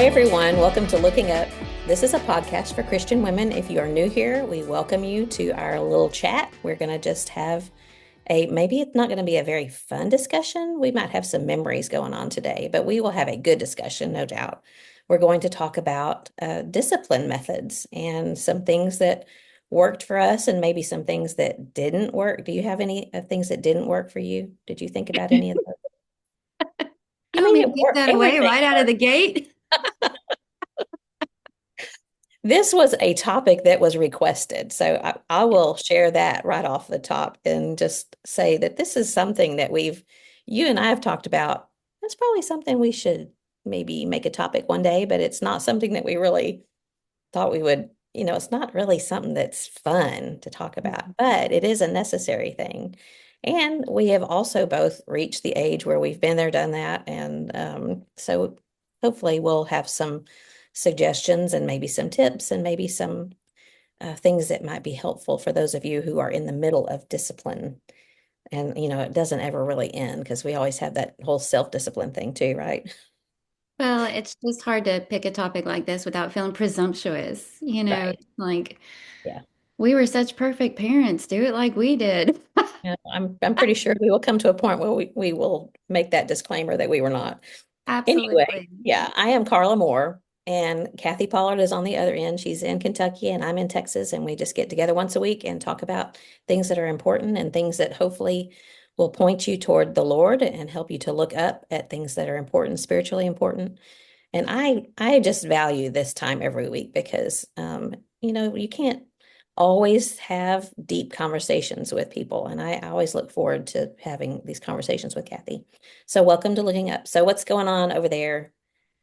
everyone. Welcome to Looking Up. This is a podcast for Christian women. If you are new here, we welcome you to our little chat. We're going to just have maybe it's not going to be a very fun discussion. We might have some memories going on today, but we will have a good discussion, no doubt. We're going to talk about discipline methods and some things that worked for us and maybe some things that didn't work. Do you have any things that didn't work for you? Did you think about any of those? I You want mean, me to give that away everything. right out of the gate? This was a topic that was requested, so I will share that right off the top and just say that this is something that you and I have talked about. It's probably something we should maybe make a topic one day, but it's not something that we really thought we would, it's not really something that's fun to talk about, but it is a necessary thing. And we have also both reached the age where we've been there, done that. And so hopefully we'll have some suggestions and maybe some tips and maybe some things that might be helpful for those of you who are in the middle of discipline. And, it doesn't ever really end because we always have that whole self-discipline thing too, right? Well, it's just hard to pick a topic like this without feeling presumptuous. Right. Like Yeah. we were such perfect parents. Do it like we did. Yeah, I'm pretty sure we will come to a point where we will make that disclaimer that we were not. Anyway, Absolutely. yeah, I am Carla Moore and Kathy Pollard is on the other end. She's in Kentucky and I'm in Texas, and we just get together once a week and talk about things that are important and things that hopefully will point you toward the Lord and help you to look up at things that are important, spiritually important. And I just value this time every week because you can't always have deep conversations with people. And I always look forward to having these conversations with Kathy. So welcome to Looking Up. So what's going on over there?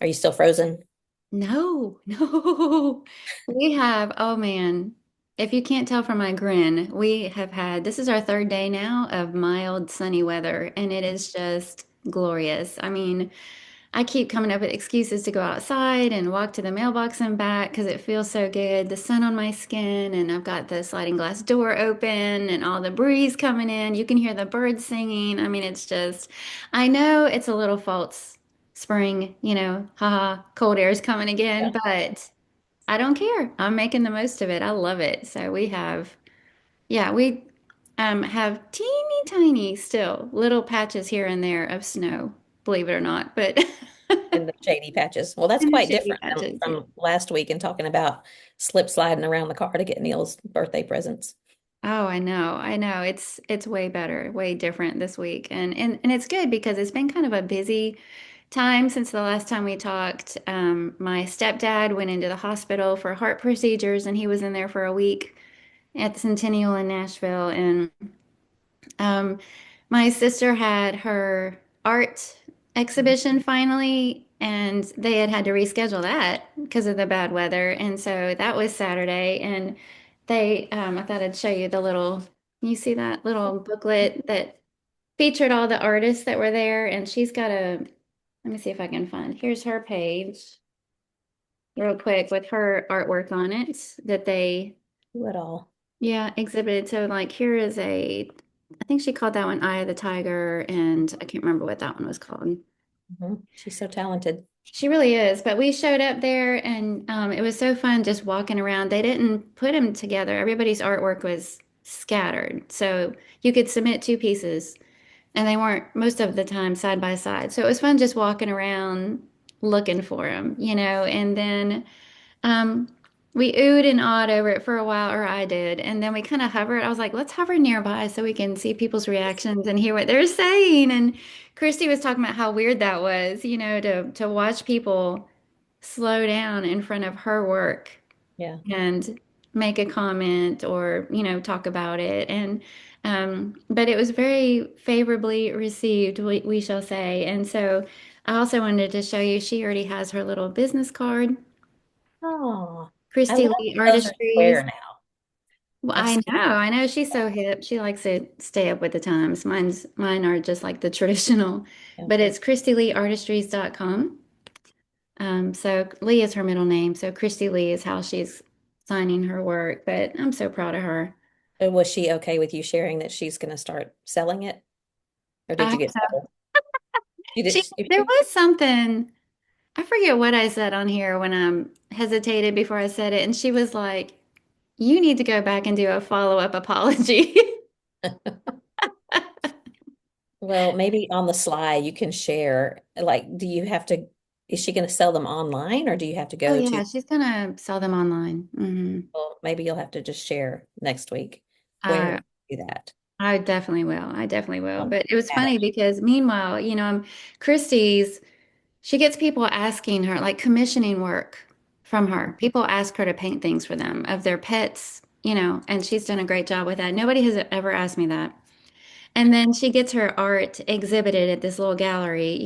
Are you still frozen? No, no. We have, oh man, if you can't tell from my grin, we have had, this is our third day now of mild sunny weather, and it is just glorious. I mean, I keep coming up with excuses to go outside and walk to the mailbox and back because it feels so good. The sun on my skin, and I've got the sliding glass door open and all the breeze coming in. You can hear the birds singing. I mean, it's just, I know it's a little false spring, haha, cold air is coming again, Yeah. but I don't care. I'm making the most of it. I love it. So we have, yeah, we have teeny tiny still little patches here and there of snow, believe it or not, but. In the shady patches. Well, that's In the quite shady different patches, yeah. from last week and talking about slip sliding around the car to get Neil's birthday presents. Oh, I know. I know. It's way better, way different this week. And it's good because it's been kind of a busy time since the last time we talked. My stepdad went into the hospital for heart procedures and he was in there for a week at the Centennial in Nashville. And um, my sister had her art exhibition finally, and they had to reschedule that because of the bad weather. And so that was Saturday. And I thought I'd show you the little, you see that little booklet that featured all the artists that were there. And she's got let me see if I can find, here's her page real quick with her artwork on it that they, Do it all. yeah, exhibited. So like here is I think she called that one Eye of the Tiger, and I can't remember what that one was called. She's so talented. She really is. But we showed up there, and it was so fun just walking around. They didn't put them together. Everybody's artwork was scattered. So you could submit two pieces, and they weren't most of the time side by side. So it was fun just walking around looking for them. And then um, we oohed and awed over it for a while, or I did, and then we kind of hovered. I was like, let's hover nearby so we can see people's reactions and hear what they're saying. And Christy was talking about how weird that was, to watch people slow down in front of her work Yeah. and make a comment or, talk about it. And but it was very favorably received, we shall say. And so I also wanted to show you, she already has her little business card. Oh, I Christy love Lee that those are Artistries. square now. Well, I've seen I know she's so hip. She likes to stay up with the times. Mine are just like the traditional, yeah. but it's ChristyLeeArtistries.com. So Lee is her middle name. So Christy Lee is how she's signing her work, but I'm so proud of her. Was she okay with you sharing that she's going to start selling it? Or I did you hope get so. trouble? You did. There was something. I forget what I said on here when I hesitated before I said it, and she was like, "You need to go back and do a follow-up apology." Well, maybe on the sly you can share, like, is she going to sell them online or do you have to Oh go to, yeah, she's gonna sell them online. well, maybe you'll have to just share next week where I to do that. I definitely will. I definitely will. I'll But it was add it. funny because meanwhile, Christy's, she gets people asking her, like commissioning work from her. People ask her to paint things for them of their pets, and she's done a great job with that. Nobody has ever asked me that. And then she gets her art exhibited at this little gallery.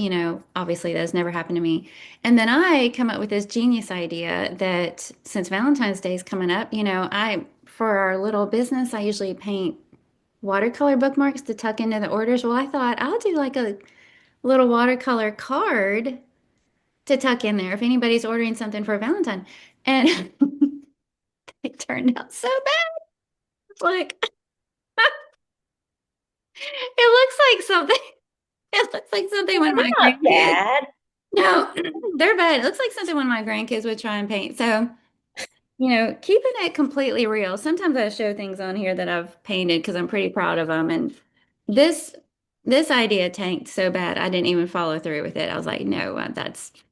Obviously that's never happened to me. And then I come up with this genius idea that since Valentine's Day is coming up, for our little business, I usually paint watercolor bookmarks to tuck into the orders. Well, I thought I'll do like a little watercolor card to tuck in there if anybody's ordering something for Valentine. And it turned out so bad. Like it looks like something. It looks like something Yeah, one of they're my not grandkids. bad. No, they're bad. It looks like something one of my grandkids would try and paint. So, keeping it completely real. Sometimes I show things on here that I've painted because I'm pretty proud of them. And this this idea tanked so bad I didn't even follow through with it. I was like, no,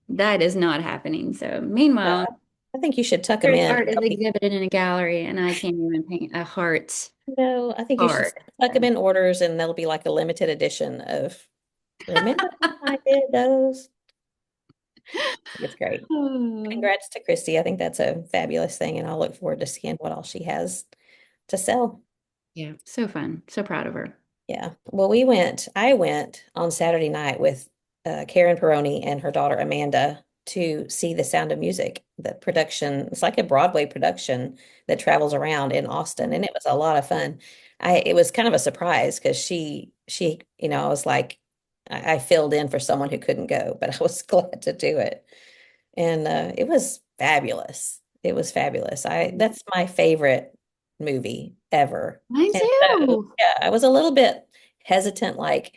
that is not happening. So, No, meanwhile, I think you should tuck them there's in. art is exhibited in a gallery, and I can't even paint a No, I think you should heart. tuck them in orders and there'll be like a limited edition of, remember when I did those? I think it's great. Oh, Congrats to Christy. I think that's a fabulous thing, and I'll look forward to seeing what all she has to sell. yeah, so fun. So proud of her. Yeah. Well, I went on Saturday night with Karen Peroni and her daughter Amanda to see The Sound of Music, the production. It's like a Broadway production that travels around in Austin, and it was a lot of fun. It was kind of a surprise because I was like, I filled in for someone who couldn't go, but I was glad to do it. And it was fabulous. It was fabulous. That's my favorite movie ever. Mine And so, too. yeah, I was a little bit hesitant, like,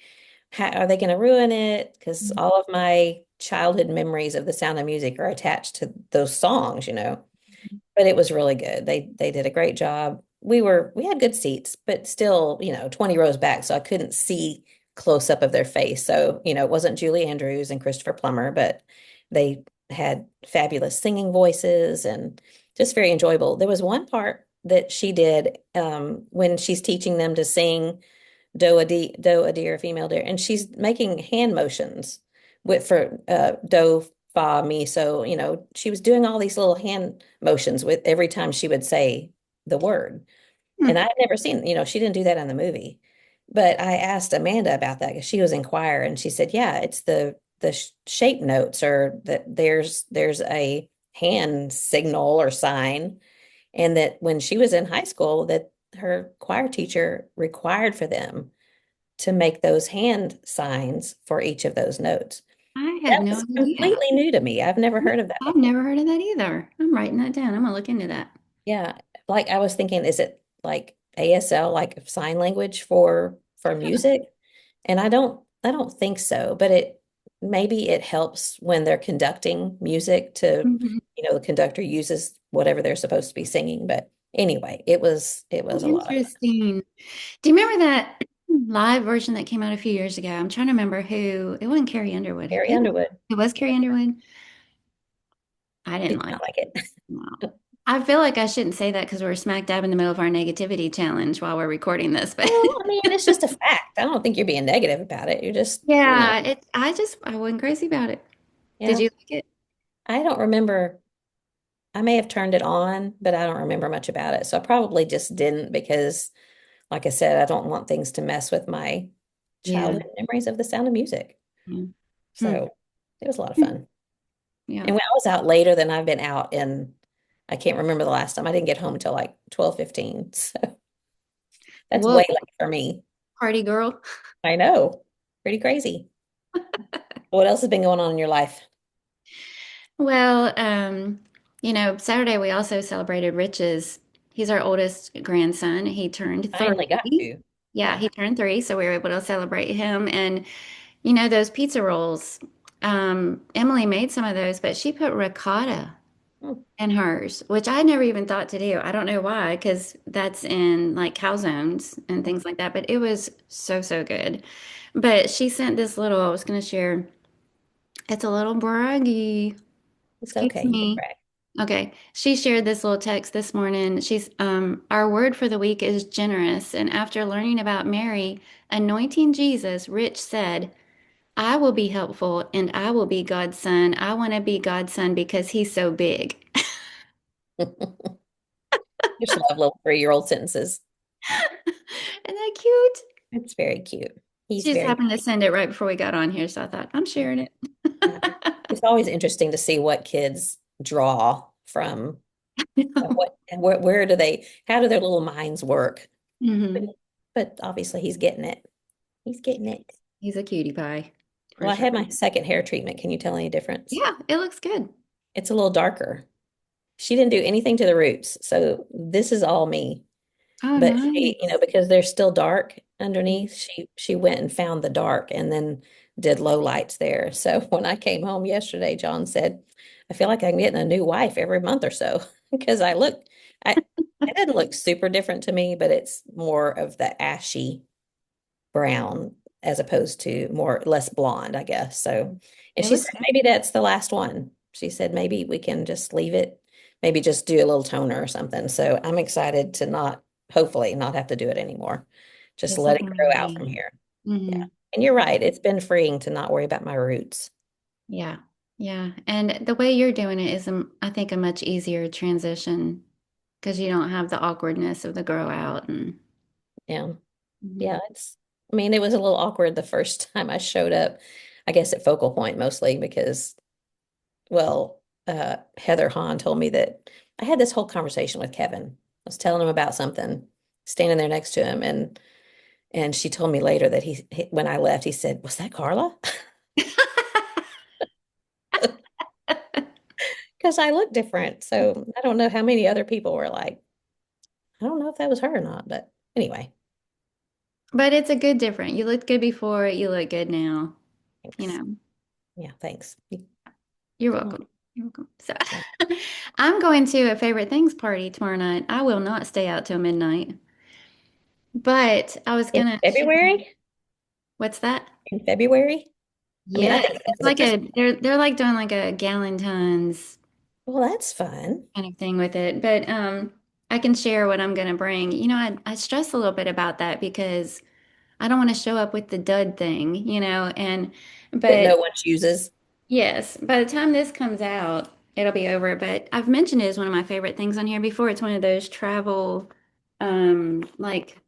how are they going to ruin it? Because all of my childhood memories of The Sound of Music are attached to those songs. But it was really good. They did a great job. We had good seats, but still, 20 rows back, so I couldn't see close up of their face. So, it wasn't Julie Andrews and Christopher Plummer, but they had fabulous singing voices and just very enjoyable. There was one part that she did when she's teaching them to sing doe a deer, female deer, and she's making hand motions for doe, fa, mi. So, she was doing all these little hand motions with every time she would say the word. And I Hmm. had never seen, she didn't do that in the movie. But I asked Amanda about that because she was in choir and she said, yeah, it's the shape notes or that there's a hand signal or sign. And that when she was in high school, that her choir teacher required for them to make those hand signs for each of those notes. I had That no was idea. completely new to me. I've never heard of that I've before. never heard of that either. I'm writing that down. I'm gonna look into that. Yeah, like I was thinking, is it like ASL, like sign language for music? And I don't think so, but maybe it helps when they're conducting music to, Mhm. the conductor uses whatever they're supposed to be singing. But anyway, it was a lot of fun. Interesting. Do you remember that live version that came out a few years ago? I'm trying to remember who. It wasn't Carrie Underwood. Carrie Who? Underwood. It was Carrie Underwood. I didn't Did like not like it. it. No. I feel like I shouldn't say that because we're smack dab in the middle of our negativity challenge while we're recording this, but Well, I mean, it's just a fact. I don't think you're being negative about it. You're just, yeah, I wasn't crazy about it. Did yeah. you like it? I don't remember. I may have turned it on, but I don't remember much about it. So I probably just didn't because, like I said, I don't want things to mess with my Yeah. childhood memories of The Sound of Music. Yeah. Hmm. So it was a lot of fun. Yeah. And when I was out later than I've been out in, I can't remember the last time. I didn't get home until like 12:15. So that's Whoa, way late for me. party girl. I know. Pretty crazy. What else has been going on in your life? Well, Saturday we also celebrated Rich's. He's our oldest grandson. He turned Finally got 3. to. Yeah, Yeah. he turned 3, so we were able to celebrate him. And those pizza rolls. Emily made some of those, but she put ricotta Hmm, in hers, which I never even thought to do. I don't know why, because that's in like calzones and things like that. But it was so, so good. But she sent this little, I was going to share, it's a little braggy. it's Excuse okay. You can me. brag. Okay. She shared this little text this morning. Our word for the week is generous. And after learning about Mary anointing Jesus, Rich said, I will be helpful and I will be God's son. I want to be God's son because he's so big. Just love little 3-year-old sentences. Isn't that cute? It's very cute. She He's just very, happened to send it right before we got on here, so I thought, I'm sharing it. yeah. It's always interesting to see what kids draw from and what and where do they, how do their little minds work? But, Hmm. but obviously he's getting it. He's getting it. He's a cutie pie, for Well, I sure. had my second hair treatment. Can you tell any difference? Yeah, it looks good. It's a little darker. She didn't do anything to the roots, so this is all me. Oh, But she, nice. because they're still dark underneath, she went and found the dark and then did low lights there. So when I came home yesterday, John said, I feel like I'm getting a new wife every month or so because I it doesn't look super different to me, but it's more of the ashy brown as opposed to more less blonde, I guess. So, and It she looks said good. maybe that's the last one. She said maybe we can just leave it, maybe just do a little toner or something. So I'm excited to not, hopefully not have to do it anymore. Just Just let it looking grow out from ready. here. Yeah. Hmm. And you're right. It's been freeing to not worry about my roots. Yeah. Yeah. And the way you're doing it is, I think, a much easier transition because you don't have the awkwardness of the grow out and Yeah. Mhm. Yeah. I mean, it was a little awkward the first time I showed up, I guess at Focal Point mostly because well, Heather Hahn told me that I had this whole conversation with Kevin. I was telling him about something, standing there next to him, and she told me later that when I left, he said, "Was that Carla?" Because I look different. So I don't know how many other people were like, I don't know if that was her or not, but anyway, But it's a good different. You looked good before, you look good now. You thanks. know, Yeah, thanks. you're Come on. welcome. You're welcome. So Yeah. I'm going to a favorite things party tomorrow night. I will not stay out till midnight. But I was In gonna share. February? What's that? In February? I mean, I Yes, think it's the like Christmas. they're like doing like a gallon tons Well, that's fun. kind of thing with it. But I can share what I'm gonna bring. You know, I stress a little bit about that because I don't want to show up with the dud thing, and That but no one chooses. yes, by the time this comes out, it'll be over. But I've mentioned it as one of my favorite things on here before. It's one of those travel, like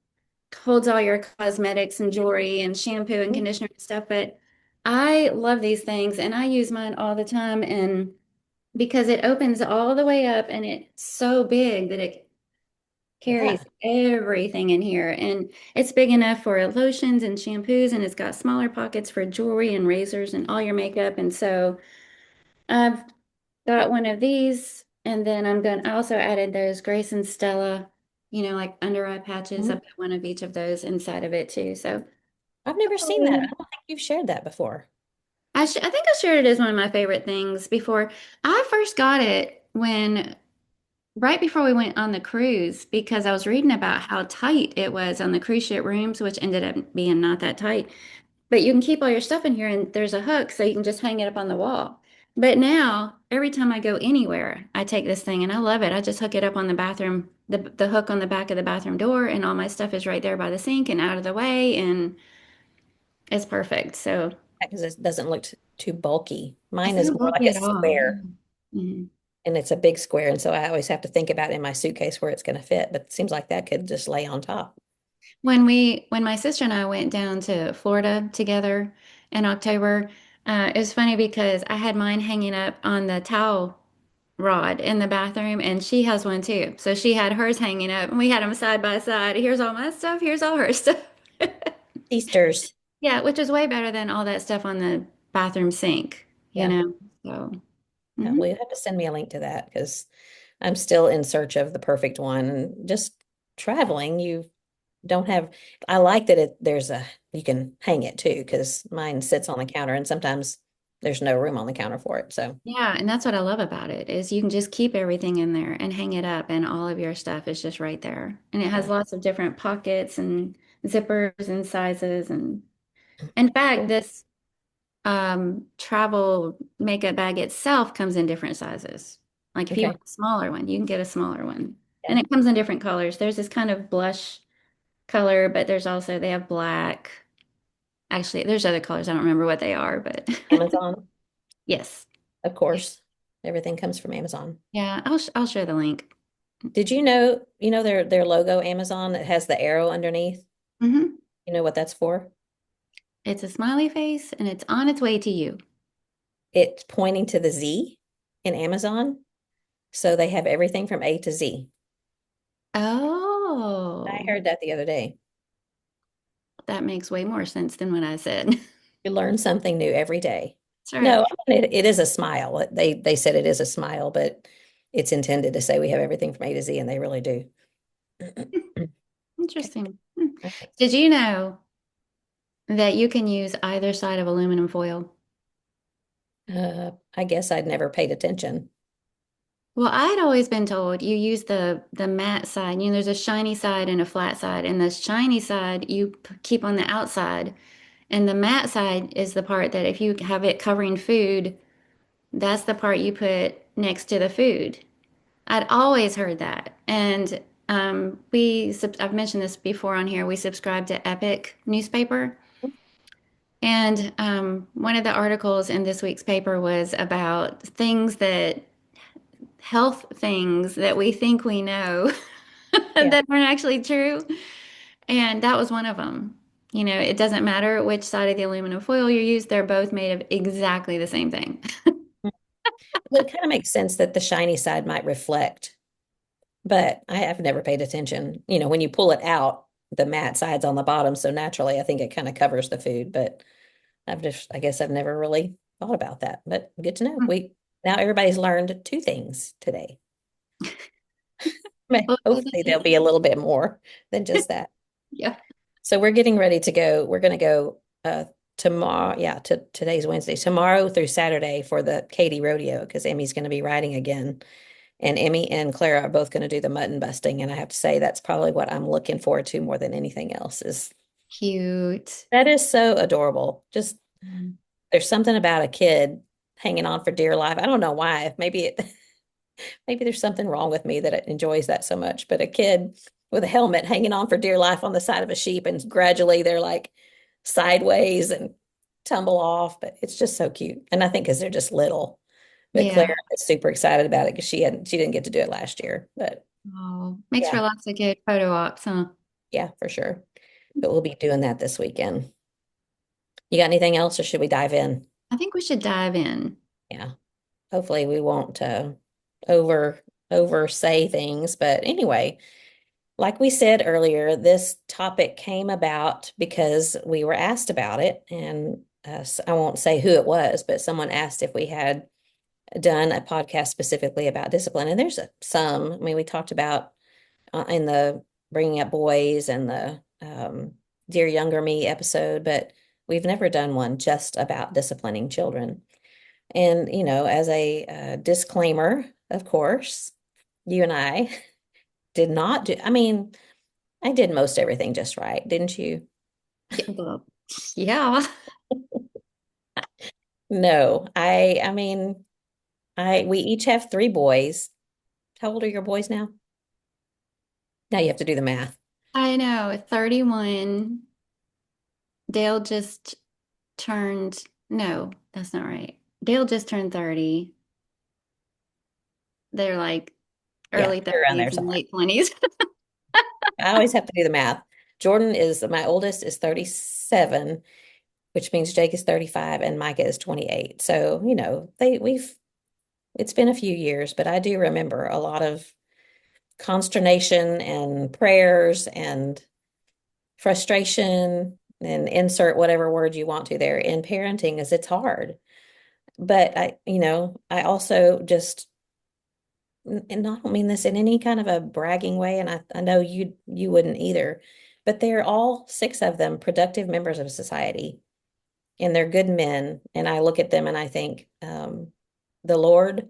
holds all your cosmetics and jewelry and shampoo and conditioner and stuff. But I love these things and I use mine all the time. And because it opens all the way up and it's so big that it Yeah. carries everything in here. And it's big enough for lotions and shampoos, and it's got smaller pockets for jewelry and razors and all your makeup. And so I've got one of these, and then I also added those Grace and Stella, like under eye patches. I Mhm. put one of each of those inside of it too. So I've never seen that. I hopefully, don't think you've shared that before. I think I shared it as one of my favorite things before. I first got it right before we went on the cruise because I was reading about how tight it was on the cruise ship rooms, which ended up being not that tight. But you can keep all your stuff in here and there's a hook so you can just hang it up on the wall. But now, every time I go anywhere, I take this thing and I love it. I just hook it up on the bathroom, the hook on the back of the bathroom door, and all my stuff is right there by the sink and out of the way, and it's perfect. So Because it doesn't look too bulky. it's Mine is not more like bulky a at all. square, Mhm. and it's a big square, and so I always have to think about in my suitcase where it's going to fit. But it seems like that could just lay on top. When my sister and I went down to Florida together in October, it was funny because I had mine hanging up on the towel rod in the bathroom, and she has one too. So she had hers hanging up, and we had them side by side. Here's all my stuff, here's all her stuff. Easter's. Yeah, which is way better than all that stuff on the bathroom sink, you Yeah. know? So, Yeah. mhm. Well, you have to send me a link to that because I'm still in search of the perfect one. And just traveling, you don't have, I like that there's you can hang it too because mine sits on the counter and sometimes there's no room on the counter for it. So, Yeah, and that's what I love about it is you can just keep everything in there and hang it up and all of your stuff is just right there. And it has yeah. lots of different pockets and zippers and sizes and in fact, this travel makeup bag itself comes in different sizes. Like if you Okay. want a smaller one, you can get a smaller one. And Yeah. it comes in different colors. There's this kind of blush color, but there's also they have black. Actually, there's other colors. I don't remember what they are, but Amazon, yes. of course. Everything comes from Amazon. Yeah, I'll share the link. Did you know their logo, Amazon, that has the arrow underneath? Hmm. You know what that's for? It's a smiley face and it's on its way to you. It's pointing to the Z in Amazon. So they have everything from A to Z. I Oh, heard that the other day. that makes way more sense than what I said. You learn something new every day. That's right. No, I mean, it is a smile. They said it is a smile, but it's intended to say we have everything from A to Z, and they really do. Okay. Interesting. Hmm. All right. Did you know that you can use either side of aluminum foil? I guess I'd never paid attention. Well, I'd always been told you use the matte side. You know, there's a shiny side and a flat side, and the shiny side you keep on the outside, and the matte side is the part that if you have it covering food, that's the part you put next to the food. I'd always heard that, and I've mentioned this before on here. We subscribe to Epic newspaper, and one of the articles in this week's paper was about things that health things that we think we know Yeah. that aren't actually true. And that was one of them. You know, it doesn't matter which side of the aluminum foil you use, they're both made of exactly the same thing. Well, it kind of makes sense that the shiny side might reflect, but I've never paid attention. When you pull it out, the matte side's on the bottom, so naturally, I think it kind of covers the food, but I guess I've never really thought about that, but good to know. Now everybody's learned two things today. Well, Hopefully there'll be a little bit more than just that. yeah, So we're getting ready to go. We're going to go tomorrow. Yeah, today's Wednesday. Tomorrow through Saturday for the Katy Rodeo because Emmy's going to be riding again. And Emmy and Clara are both going to do the mutton busting. And I have to say that's probably what I'm looking forward to more than anything else is cute. that is so adorable. Just there's something about a kid hanging on for dear life. I don't know why. Maybe there's something wrong with me that enjoys that so much. But a kid with a helmet hanging on for dear life on the side of a sheep, and gradually they're like sideways and tumble off. But it's just so cute. And I think because they're just little. But Claire Yeah. is super excited about it because she didn't get to do it last year. But Oh, makes for yeah, lots of good photo ops, huh? yeah, for sure. But we'll be doing that this weekend. You got anything else, or should we dive in? I think we should dive in. Yeah. Hopefully we won't over over say things. But anyway, like we said earlier, this topic came about because we were asked about it, and I won't say who it was, but someone asked if we had done a podcast specifically about discipline. And there's some. I mean, we talked about in the bringing up boys and the Dear Younger Me episode, but we've never done one just about disciplining children. And, as a disclaimer, of course, you and I did not do, I mean, I did most everything just right, didn't you? Yeah, well, yeah. No, I mean, we each have three boys. How old are your boys now? Now you have to do the math. I know. 31. Dale just turned, no, that's not right. Dale just turned 30. They're like Yeah, early they're around there 30s and somewhere. late 20s. I always have to do the math. My oldest is 37, which means Jake is 35 and Micah is 28. So, it's been a few years, but I do remember a lot of consternation and prayers and frustration and insert whatever word you want to there in parenting as it's hard. But I also just, and I don't mean this in any kind of a bragging way, and I know you wouldn't either, but they're all six of them productive members of society. and they're good men. And I look at them and I think, the Lord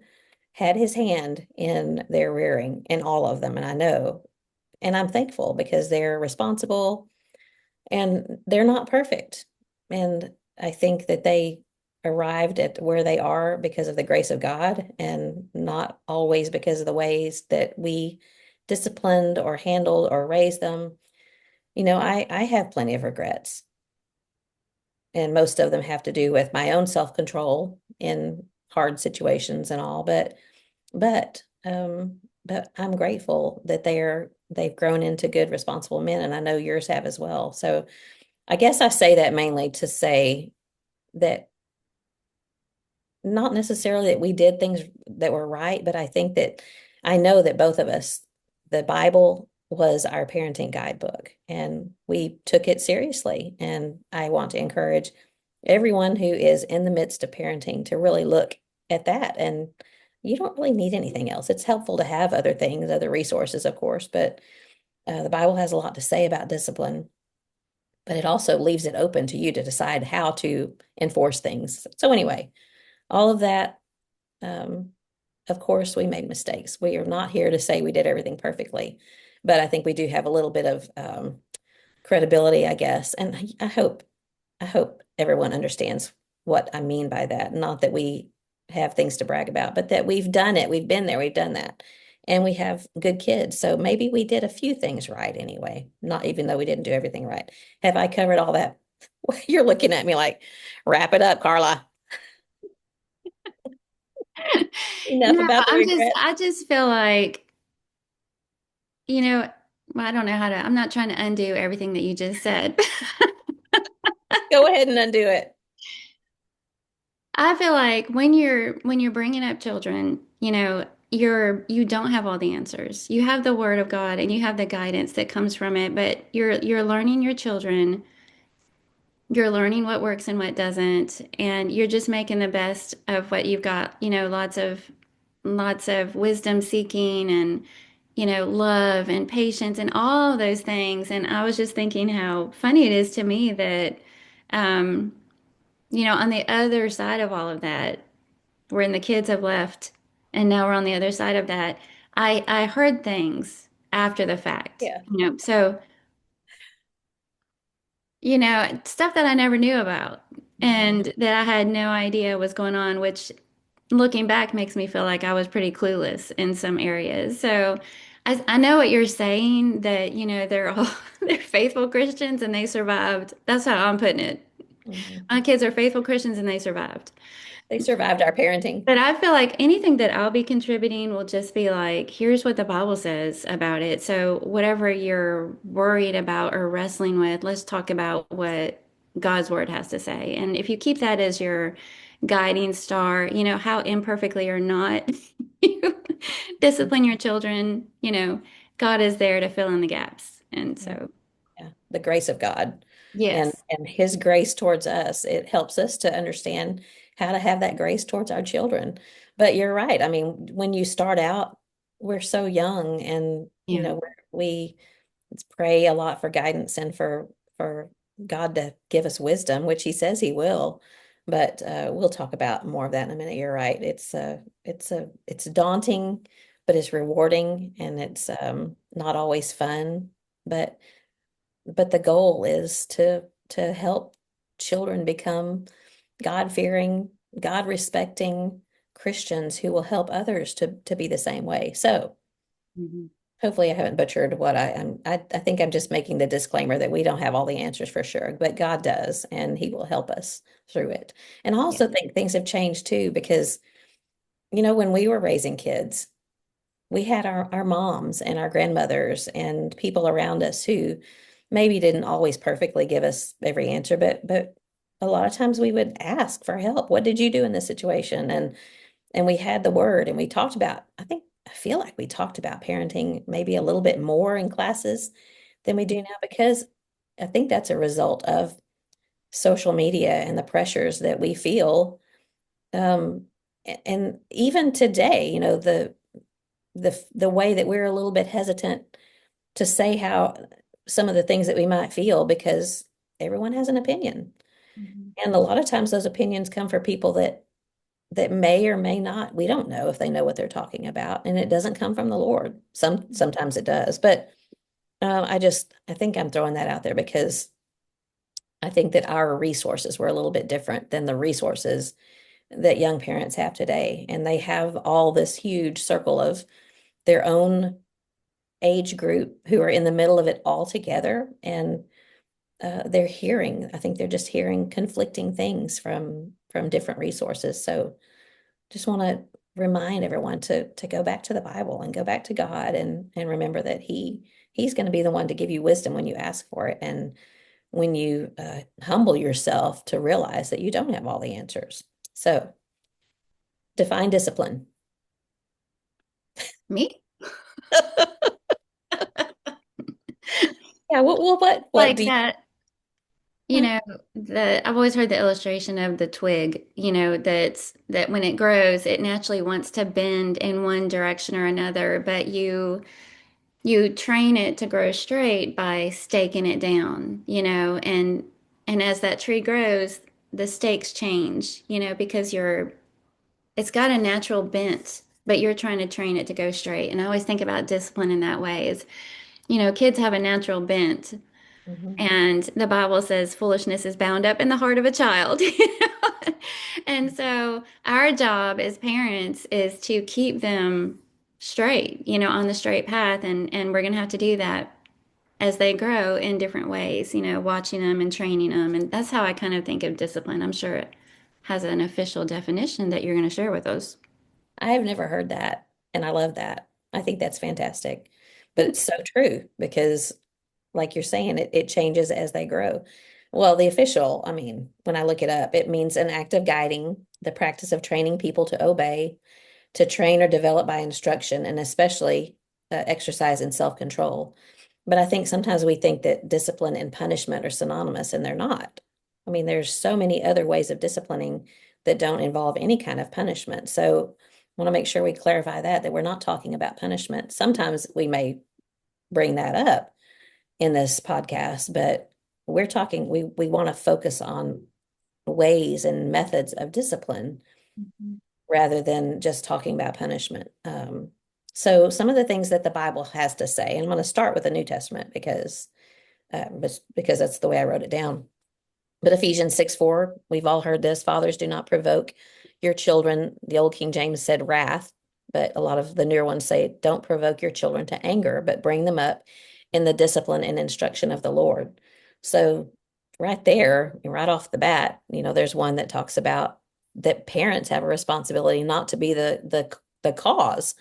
had his hand in their rearing in all of them. And I know, and I'm thankful because they're responsible and they're not perfect. And I think that they arrived at where they are because of the grace of God and not always because of the ways that we disciplined or handled or raised them. I have plenty of regrets, and most of them have to do with my own self-control in hard situations and all. But I'm grateful that they've grown into good, responsible men, and I know yours have as well. So I guess I say that mainly to say that not necessarily that we did things that were right, but I think that I know that both of us, the Bible was our parenting guidebook, and we took it seriously. And I want to encourage everyone who is in the midst of parenting to really look at that. And you don't really need anything else. It's helpful to have other things, other resources, of course, but the Bible has a lot to say about discipline, but it also leaves it open to you to decide how to enforce things. So anyway, all of that, um, of course, we made mistakes. We are not here to say we did everything perfectly, but I think we do have a little bit of credibility, I guess. And I hope everyone understands what I mean by that. Not that we have things to brag about, but that we've done it. We've been there. We've done that. And we have good kids. So maybe we did a few things right anyway, not even though we didn't do everything right. Have I covered all that? You're looking at me like, wrap it up, Carla. Enough No, about the regret. I just feel like, you know, well, I don't know how to, I'm not trying to undo everything that you just said. Go ahead and undo it. I feel like when you're bringing up children, you don't have all the answers. You have the word of God and you have the guidance that comes from it, but you're learning your children. You're learning what works and what doesn't, and you're just making the best of what you've got. Lots of wisdom seeking and love and patience and all of those things. And I was just thinking how funny it is to me that um, on the other side of all of that, when the kids have left and now we're on the other side of that, I heard things after the fact. Yeah. So stuff that I never knew about Mhm. and that I had no idea was going on, which looking back makes me feel like I was pretty clueless in some areas. So I know what you're saying that, they're all they're faithful Christians and they survived. That's how I'm putting it. Mhm. My kids are faithful Christians and they survived. They survived our parenting. But I feel like anything that I'll be contributing will just be like, here's what the Bible says about it. So whatever you're worried about or wrestling with, let's talk about what God's word has to say. And if you keep that as your guiding star, how imperfectly or not you discipline your children, God is there to fill in the gaps. And Yeah. so, Yeah. The grace of God and yes. his grace towards us, it helps us to understand how to have that grace towards our children. But you're right. I mean, when you start out, we're so young, and Yeah. we pray a lot for guidance and for God to give us wisdom, which he says he will. But we'll talk about more of that in a minute. You're right. It's daunting, but it's rewarding, and it's not always fun. But but the goal is to help children become God-fearing, God-respecting Christians who will help others to be the same way. So Mhm. hopefully I haven't butchered what I am. I think I'm just making the disclaimer that we don't have all the answers for sure, but God does, and he will help us through it. And I Yeah. also think things have changed too, because when we were raising kids, we had our moms and our grandmothers and people around us who maybe didn't always perfectly give us every answer, but a lot of times we would ask for help. What did you do in this situation? And we had the word, and we talked about, I feel like we talked about parenting maybe a little bit more in classes than we do now, because I think that's a result of social media and the pressures that we feel. And even today, the way that we're a little bit hesitant to say how some of the things that we might feel, because everyone has an opinion. Mhm. And a lot of times those opinions come from people that may or may not, we don't know if they know what they're talking about, and it doesn't come from the Lord. Sometimes it does, but I think I'm throwing that out there because I think that our resources were a little bit different than the resources that young parents have today. And they have all this huge circle of their own age group who are in the middle of it all together. And I think they're just hearing conflicting things from different resources. So just want to remind everyone to go back to the Bible and go back to God and remember that he's going to be the one to give you wisdom when you ask for it. And when you humble yourself to realize that you don't have all the answers. So define discipline. Me? Yeah, what Like do you, that, you hmm, know, I've always heard the illustration of the twig, that when it grows, it naturally wants to bend in one direction or another, but you train it to grow straight by staking it down, and as that tree grows, the stakes change, because it's got a natural bent, but you're trying to train it to go straight. And I always think about discipline in that way is, kids have a natural bent, mhm. and the Bible says foolishness is bound up in the heart of a child. And so our job as parents is to keep them straight, on the straight path. And we're going to have to do that as they grow in different ways, watching them and training them. And that's how I kind of think of discipline. I'm sure it has an official definition that you're going to share with us. I have never heard that, and I love that. I think that's fantastic. But it's Thanks. so true because like you're saying, it changes as they grow. Well, the official, I mean, when I look it up, it means an act of guiding, the practice of training people to obey, to train or develop by instruction, and especially exercise and self-control. But I think sometimes we think that discipline and punishment are synonymous, and they're not. I mean, there's so many other ways of disciplining that don't involve any kind of punishment. So I want to make sure we clarify that we're not talking about punishment. Sometimes we may bring that up in this podcast, but we want to focus on ways and methods of discipline Mhm. rather than just talking about punishment. So some of the things that the Bible has to say, and I'm going to start with the New Testament because that's the way I wrote it down. But Ephesians 6:4, we've all heard this. Fathers, do not provoke your children. The old King James said wrath, but a lot of the newer ones say, don't provoke your children to anger, but bring them up in the discipline and instruction of the Lord. So right there, right off the bat, there's one that talks about that parents have a responsibility not to be the cause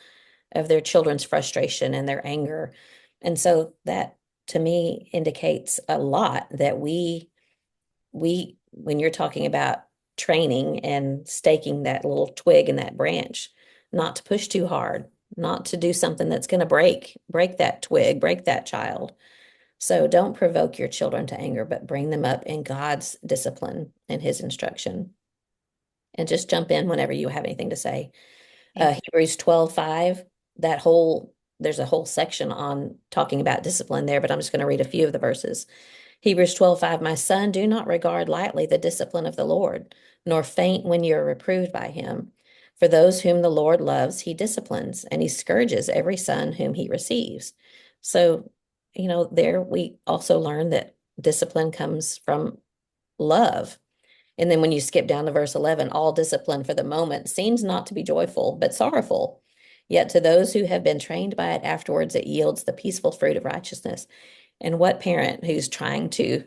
of their children's frustration and their anger. And so that to me indicates a lot that when you're talking about training and staking that little twig and that branch, not to push too hard, not to do something that's going to break that twig, break that child. So don't provoke your children to anger, but bring them up in God's discipline and his instruction. And just jump in whenever you have anything to say. Thanks. Hebrews 12:5, there's a whole section on talking about discipline there, but I'm just going to read a few of the verses. Hebrews 12:5, my son, do not regard lightly the discipline of the Lord, nor faint when you are reproved by him. For those whom the Lord loves, he disciplines, and he scourges every son whom he receives. So, there we also learn that discipline comes from love. And then when you skip down to verse 11, all discipline for the moment seems not to be joyful, but sorrowful. Yet to those who have been trained by it afterwards, it yields the peaceful fruit of righteousness. And what parent who's trying to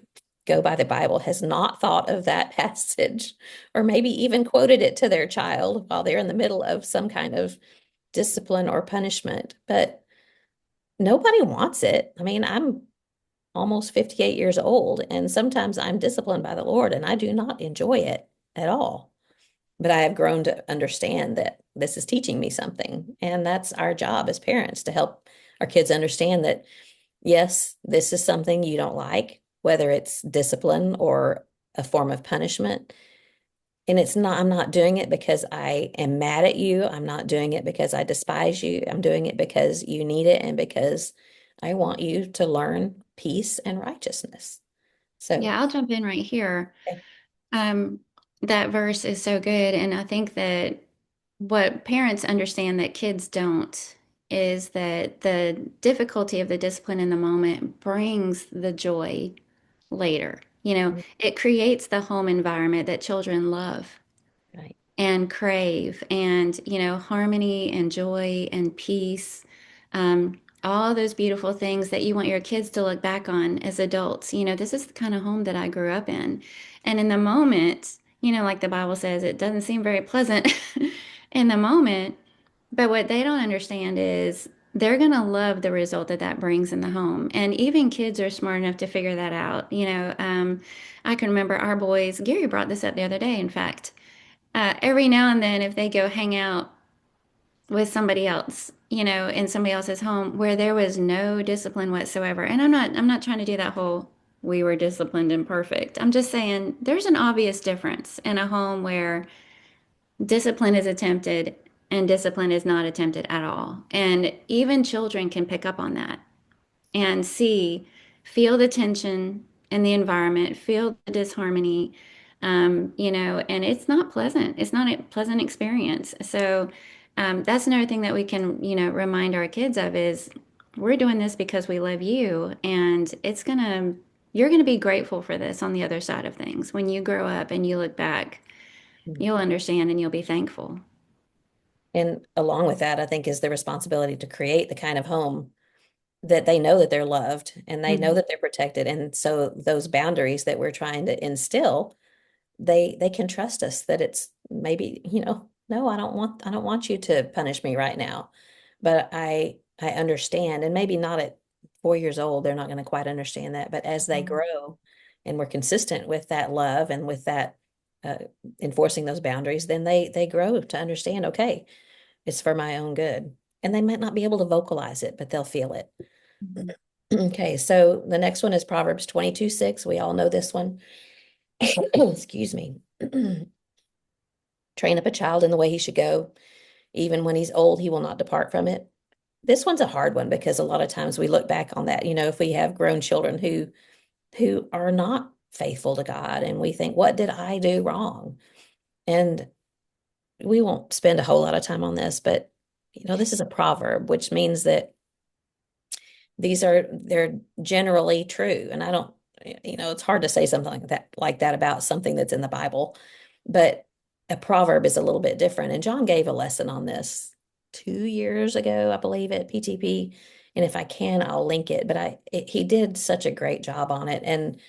go by the Bible has not thought of that passage or maybe even quoted it to their child while they're in the middle of some kind of discipline or punishment? But nobody wants it. I mean, I'm almost 58 years old, and sometimes I'm disciplined by the Lord, and I do not enjoy it at all. But I have grown to understand that this is teaching me something. And that's our job as parents to help our kids understand that, yes, this is something you don't like, whether it's discipline or a form of punishment. And I'm not doing it because I am mad at you. I'm not doing it because I despise you. I'm doing it because you need it and because I want you to learn peace and righteousness. So, Yeah, I'll jump in right here. okay. Um, that verse is so good, and I think that what parents understand that kids don't is that the difficulty of the discipline in the moment brings the joy later. It creates the home environment that children love Right. and crave, and harmony and joy and peace, all those beautiful things that you want your kids to look back on as adults. This is the kind of home that I grew up in, and in the moment, like the Bible says, it doesn't seem very pleasant in the moment, but what they don't understand is they're going to love the result that that brings in the home. And even kids are smart enough to figure that out. I can remember our boys, Gary brought this up the other day, in fact. Every now and then, if they go hang out with somebody else, in somebody else's home where there was no discipline whatsoever, and I'm not trying to do that whole we were disciplined and perfect. I'm just saying there's an obvious difference in a home where discipline is attempted and discipline is not attempted at all. And even children can pick up on that and feel the tension in the environment, feel the disharmony, and it's not pleasant. It's not a pleasant experience. So that's another thing that we can, remind our kids of is we're doing this because we love you, and you're gonna be grateful for this on the other side of things. When you grow up and you look back, you'll understand and you'll be thankful. And along with that, I think is the responsibility to create the kind of home that they know that they're loved and they know Mhm. that they're protected. And so those boundaries that we're trying to instill, they can trust us that it's maybe, no, I don't want you to punish me right now. But I understand, and maybe not at 4 years old, they're not going to quite understand that. But as they Mhm. grow and we're consistent with that love and with that uh, enforcing those boundaries, then they grow to understand, okay, it's for my own good. And they might not be able to vocalize it, but they'll feel it. Mhm. Okay, so the next one is Proverbs 22:6. We all know this one. Excuse me. Train up a child in the way he should go. Even when he's old, he will not depart from it. This one's a hard one because a lot of times we look back on that, if we have grown children who are not faithful to God and we think, what did I do wrong? And we won't spend a whole lot of time on this, but this is a proverb, which means that they're generally true. And I don't, it's hard to say something like that about something that's in the Bible, but a proverb is a little bit different. And John gave a lesson on this 2 years ago, I believe, at PTP. And if I can, I'll link it. But he did such a great job on it. And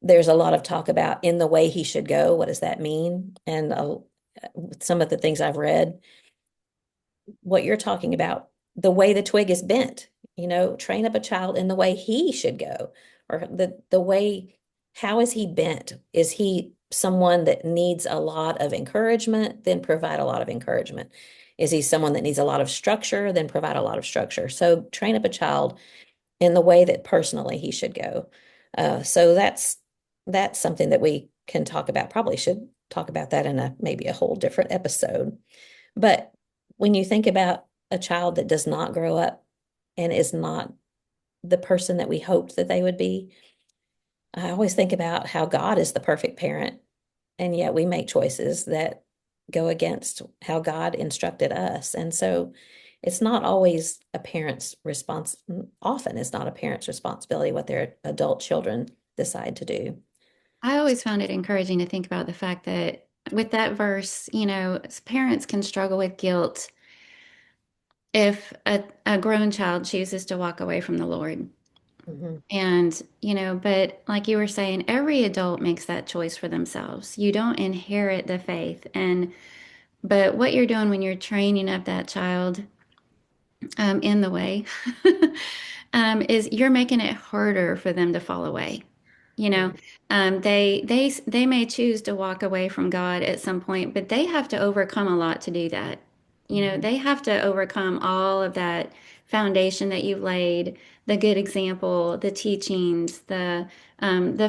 there's a lot of talk about in the way he should go. What does that mean? And some of the things I've read, what you're talking about, the way the twig is bent, train up a child in the way he should go, or the way, how is he bent? Is he someone that needs a lot of encouragement? Then provide a lot of encouragement. Is he someone that needs a lot of structure? Then provide a lot of structure. So train up a child in the way that personally he should go. So that's something that we can talk about. Probably should talk about that in a maybe a whole different episode. But when you think about a child that does not grow up and is not the person that we hoped that they would be, I always think about how God is the perfect parent, and yet we make choices that go against how God instructed us. And so it's not always a parent's response, often it's not a parent's responsibility what their adult children decide to do. I always found it encouraging to think about the fact that with that verse, parents can struggle with guilt if a grown child chooses to walk away from the Lord. Mhm. And, but like you were saying, every adult makes that choice for themselves. You don't inherit the faith. But what you're doing when you're training up that child in the way is you're making it harder for them to fall away. You know, Mhm. they may choose to walk away from God at some point, but they have to overcome a lot to do that. Mhm. They have to overcome all of that foundation that you've laid, the good example, the teachings, the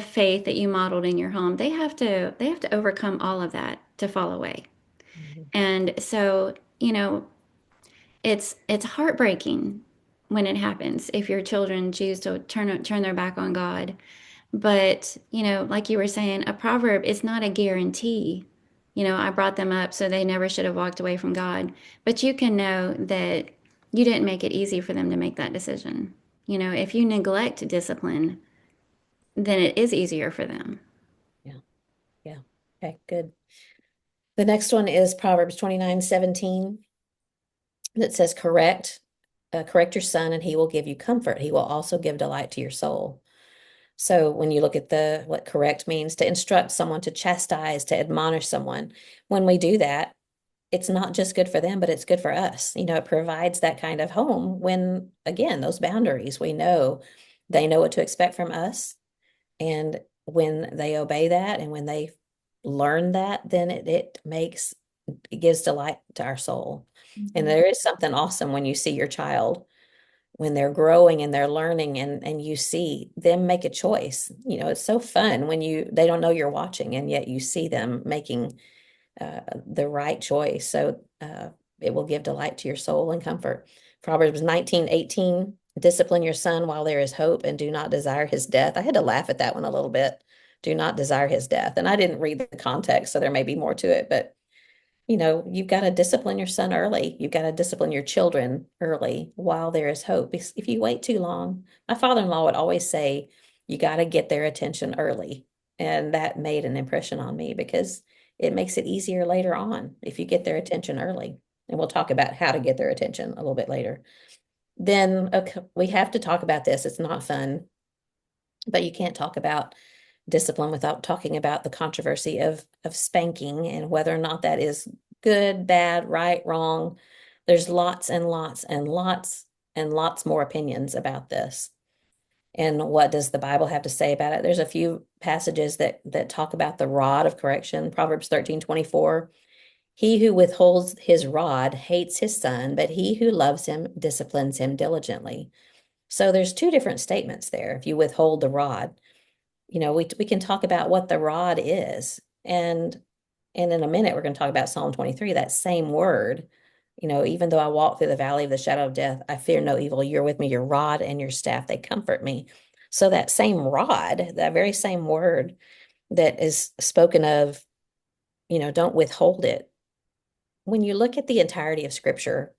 faith that you modeled in your home. They have to overcome all of that to fall away. Mhm. And so, it's heartbreaking when it happens if your children choose to turn their back on God. But, like you were saying, a proverb is not a guarantee. I brought them up so they never should have walked away from God. But you can know that you didn't make it easy for them to make that decision. If you neglect discipline, then it is easier for them. Yeah. Yeah. Okay, good. The next one is Proverbs 29:17 that says, correct your son, and he will give you comfort. He will also give delight to your soul. So when you look at what correct means, to instruct someone, to chastise, to admonish someone, when we do that, it's not just good for them, but it's good for us. It provides that kind of home when, again, those boundaries, we know they know what to expect from us. And when they obey that and when they learn that, then it gives delight to our soul. And Mhm. there is something awesome when you see your child when they're growing and they're learning and you see them make a choice. It's so fun when they don't know you're watching and yet you see them making the right choice. So it will give delight to your soul and comfort. Proverbs 19:18, discipline your son while there is hope and do not desire his death. I had to laugh at that one a little bit. Do not desire his death. And I didn't read the context, so there may be more to it, but you've got to discipline your son early. You've got to discipline your children early while there is hope. Because if you wait too long, my father-in-law would always say, you got to get their attention early. And that made an impression on me because it makes it easier later on if you get their attention early. And we'll talk about how to get their attention a little bit later. Then okay, we have to talk about this. It's not fun, but you can't talk about discipline without talking about the controversy of spanking and whether or not that is good, bad, right, wrong. There's lots and lots and lots and lots more opinions about this. And what does the Bible have to say about it? There's a few passages that talk about the rod of correction. Proverbs 13:24. He who withholds his rod hates his son, but he who loves him disciplines him diligently. So there's two different statements there. If you withhold the rod, we can talk about what the rod is. And in a minute, we're going to talk about Psalm 23, that same word. Even though I walk through the valley of the shadow of death, I fear no evil. You're with me, your rod and your staff, they comfort me. So that same rod, that very same word that is spoken of, don't withhold it. When you look at the entirety of scripture,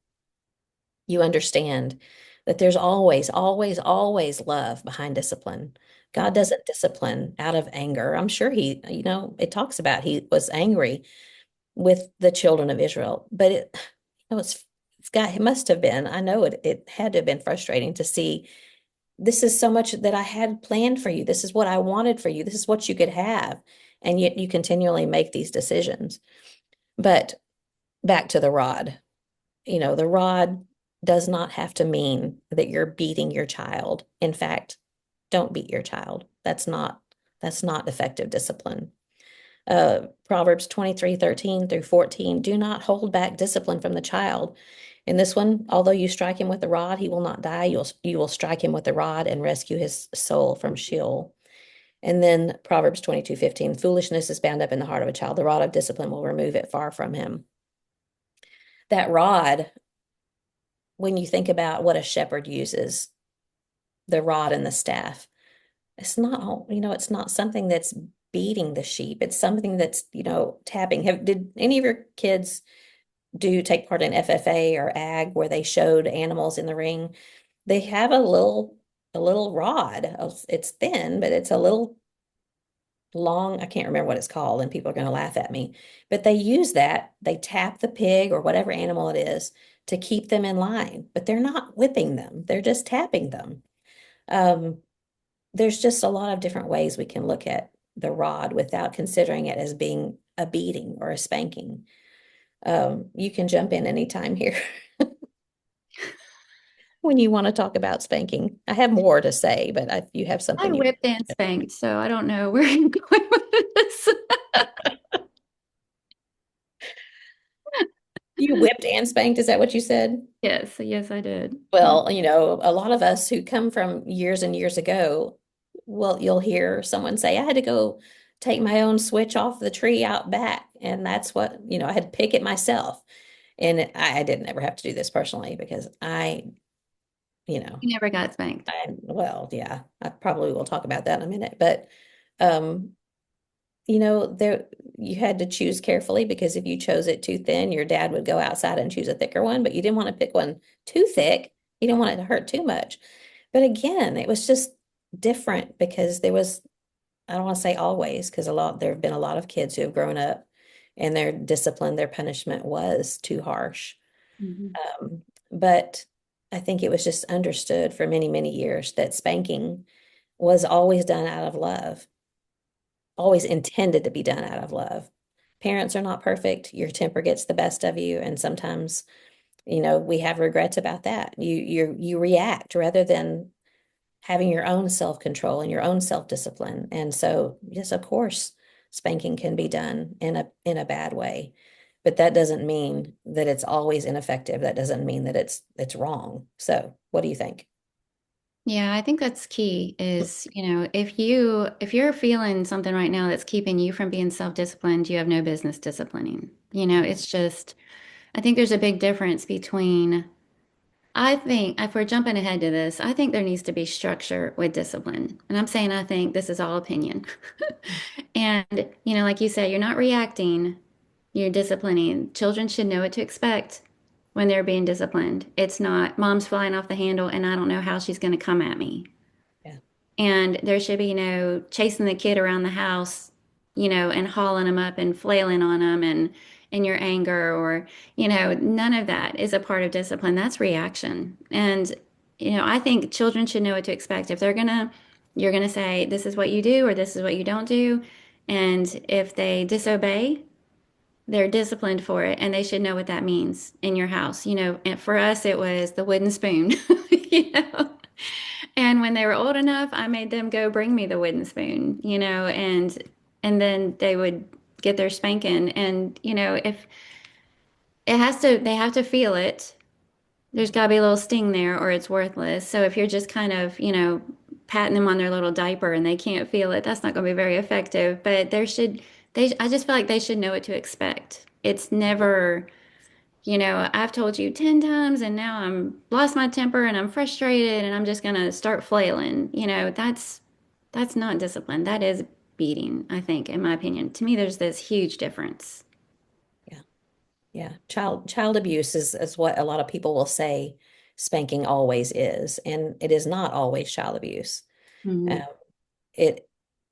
you understand that there's always, always, always love behind discipline. God doesn't discipline out of anger. I'm sure it talks about he was angry with the children of Israel, but it must have been, I know it had to have been frustrating to see this is so much that I had planned for you. This is what I wanted for you. This is what you could have. And yet you continually make these decisions. But back to the rod. The rod does not have to mean that you're beating your child. In fact, don't beat your child. That's not effective discipline. Proverbs 23:13-14, do not hold back discipline from the child. In this one, although you strike him with the rod, he will not die. You will strike him with the rod and rescue his soul from Sheol. And then Proverbs 22:15, foolishness is bound up in the heart of a child. The rod of discipline will remove it far from him. That rod, when you think about what a shepherd uses, the rod and the staff, it's not something that's beating the sheep. It's something that's, tapping. Did any of your kids do take part in FFA or ag where they showed animals in the ring? They have a little rod. It's thin, but it's a little long. I can't remember what it's called, and people are going to laugh at me. But they use that. They tap the pig or whatever animal it is to keep them in line, but they're not whipping them. They're just tapping them. Um, there's just a lot of different ways we can look at the rod without considering it as being a beating or a spanking. You can jump in anytime here when you want to talk about spanking. I have more to say, but if you have I something whipped and spanked, so I don't know where you're going with this. you whipped and spanked, is that what you said? Yes, yes, I did. Yeah. Well, a lot of us who come from years and years ago, well, you'll hear someone say, I had to go take my own switch off the tree out back. And that's what, I had to pick it myself. And I didn't ever have to do this personally because I you know, You never got spanked. well, yeah, I probably will talk about that in a minute, but um, there you had to choose carefully because if you chose it too thin, your dad would go outside and choose a thicker one, but you didn't want to pick one too thick. You didn't want it to hurt too much. But again, it was just different because there was, I don't want to say always, because there have been a lot of kids who have grown up and their discipline, their punishment was too harsh. Mhm. Um, but I think it was just understood for many, many years that spanking was always done out of love, always intended to be done out of love. Parents are not perfect. Your temper gets the best of you, and sometimes, we have regrets about that. You react rather than having your own self-control and your own self-discipline. And so, yes, of course, spanking can be done in a bad way, but that doesn't mean that it's always ineffective. That doesn't mean that it's wrong. So, what do you think? Yeah, I think that's key is, if you're feeling something right now that's keeping you from being self-disciplined, you have no business disciplining. It's just I think there's a big difference between I think if we're jumping ahead to this, I think there needs to be structure with discipline. And I'm saying I think this is all opinion. And, like you said, you're not reacting, you're disciplining. Children should know what to expect when they're being disciplined. It's not mom's flying off the handle and I don't know how she's going to come at me. Yeah, And there should be no chasing the kid around the house, and hauling him up and flailing on him and in your anger or, none of that is a part of discipline. That's reaction. And, I think children should know what to expect. If you're gonna say, this is what you do or this is what you don't do. And if they disobey, they're disciplined for it and they should know what that means in your house. And for us, it was the wooden spoon, you know. And when they were old enough, I made them go bring me the wooden spoon, and then they would get their spanking. And if they have to feel it. There's got to be a little sting there, or it's worthless. So if you're just kind of, patting them on their little diaper and they can't feel it, that's not going to be very effective. But I just feel like they should know what to expect. It's never I've told you 10 times and now I'm lost my temper and I'm frustrated and I'm just gonna start flailing. That's not discipline. That is beating, I think, in my opinion. To me, there's this huge difference. yeah, yeah. Child abuse is what a lot of people will say spanking always is, and it is not always child abuse. Um, Mhm. it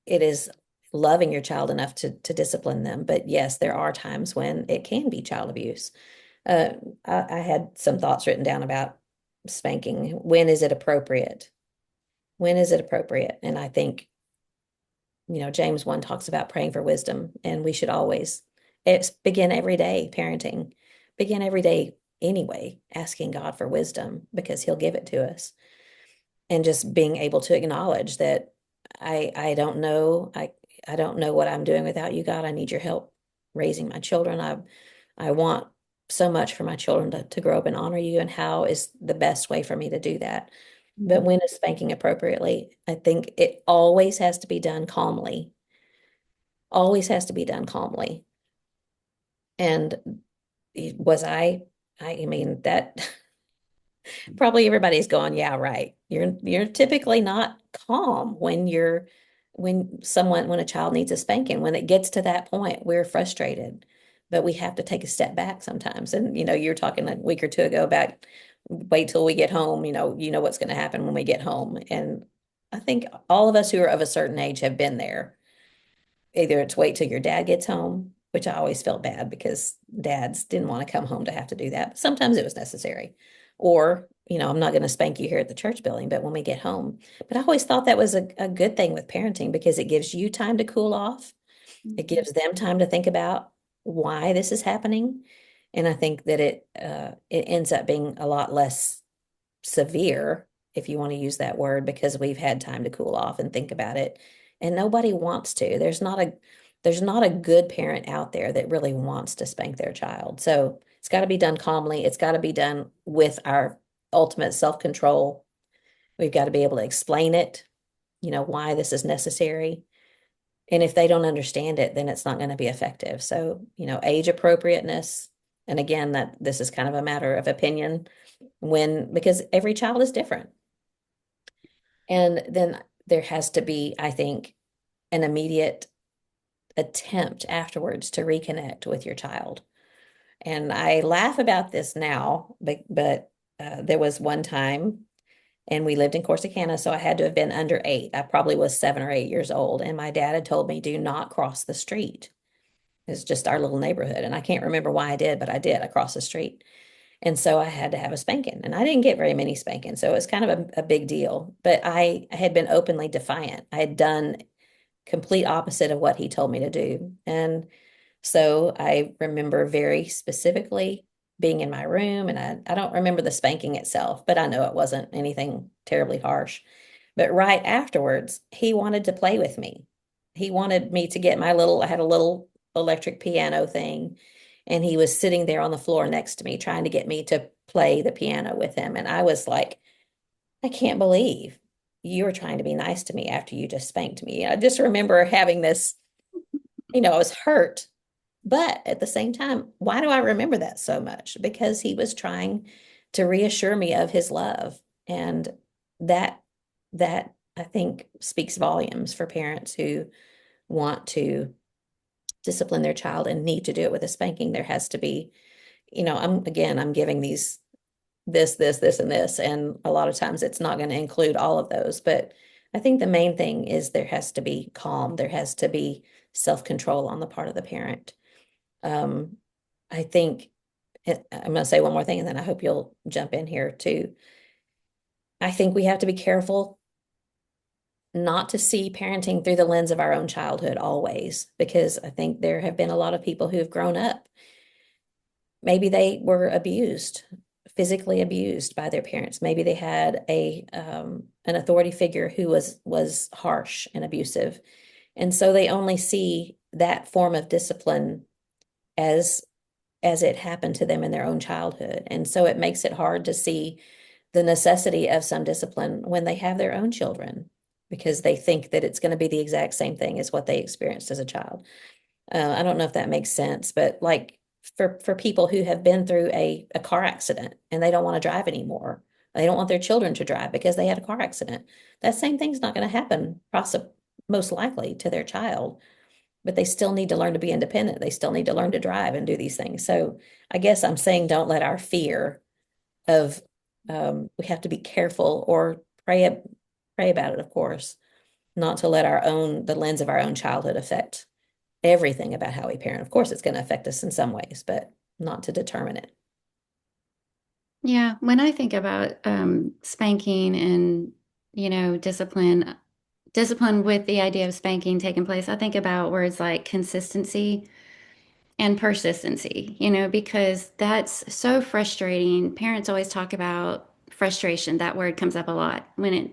it is loving your child enough to discipline them, but yes, there are times when it can be child abuse. Uh, I had some thoughts written down about spanking. When is it appropriate? When is it appropriate? And I think, James 1 talks about praying for wisdom, and we should always begin every day parenting, begin every day anyway, asking God for wisdom because He'll give it to us. And just being able to acknowledge that I don't know, I don't know what I'm doing without you, God. I need your help raising my children. I want so much for my children to grow up and honor you, and how is the best way for me to do that? But Mhm. when is spanking appropriately? I think it always has to be done calmly. Always has to be done calmly. And was I mean that probably everybody's going, yeah, right. You're typically not calm when a child needs a spanking. When it gets to that point, we're frustrated. But we have to take a step back sometimes. And you're talking a week or two ago about wait till we get home, you know what's going to happen when we get home. And I think all of us who are of a certain age have been there. Either it's wait till your dad gets home, which I always felt bad because dads didn't want to come home to have to do that. But sometimes it was necessary. Or, I'm not going to spank you here at the church building, but when we get home. But I always thought that was a good thing with parenting because it gives you time to cool off. It Mhm. gives them time to think about why this is happening. And I think that it ends up being a lot less severe, if you want to use that word, because we've had time to cool off and think about it. And nobody wants to. There's not a good parent out there that really wants to spank their child. So it's got to be done calmly. It's got to be done with our ultimate self-control. We've got to be able to explain it, why this is necessary. And if they don't understand it, then it's not going to be effective. So, age appropriateness. And again, that this is kind of a matter of opinion. because every child is different. And then there has to be, I think, an immediate attempt afterwards to reconnect with your child. And I laugh about this now, but there was one time, and we lived in Corsicana, so I had to have been under 8. I probably was 7 or 8 years old, and my dad had told me, do not cross the street. It's just our little neighborhood. And I can't remember why I did, but I did. I crossed the street. And so I had to have a spanking. And I didn't get very many spankings. So it was kind of a big deal. But I had been openly defiant. I had done complete opposite of what he told me to do. And so I remember very specifically being in my room, and I don't remember the spanking itself, but I know it wasn't anything terribly harsh. But right afterwards, he wanted to play with me. He wanted me to get I had a little electric piano thing, and he was sitting there on the floor next to me trying to get me to play the piano with him. And I was like, I can't believe you were trying to be nice to me after you just spanked me. I just remember having this, I was hurt, but at the same time, why do I remember that so much? Because he was trying to reassure me of his love. And that that I think speaks volumes for parents who want to discipline their child and need to do it with a spanking. There has to be, I'm giving this, and this, and a lot of times it's not going to include all of those. But I think the main thing is there has to be calm. There has to be self-control on the part of the parent. Um, I think I'm going to say one more thing, and then I hope you'll jump in here too. I think we have to be careful not to see parenting through the lens of our own childhood always, because I think there have been a lot of people who have grown up. Maybe they were abused, physically abused by their parents. Maybe they had an authority figure who was harsh and abusive. And so they only see that form of discipline as it happened to them in their own childhood. And so it makes it hard to see the necessity of some discipline when they have their own children, because they think that it's going to be the exact same thing as what they experienced as a child. I don't know if that makes sense, but like for people who have been through a car accident and they don't want to drive anymore, they don't want their children to drive because they had a car accident. That same thing's not going to happen, most likely to their child, but they still need to learn to be independent. They still need to learn to drive and do these things. So I guess I'm saying don't let our fear of we have to be careful or pray about it, of course, not to let the lens of our own childhood affect everything about how we parent. Of course, it's going to affect us in some ways, but not to determine it. Yeah, when I think about spanking and, discipline with the idea of spanking taking place, I think about words like consistency and persistency, because that's so frustrating. Parents always talk about frustration. That word comes up a lot when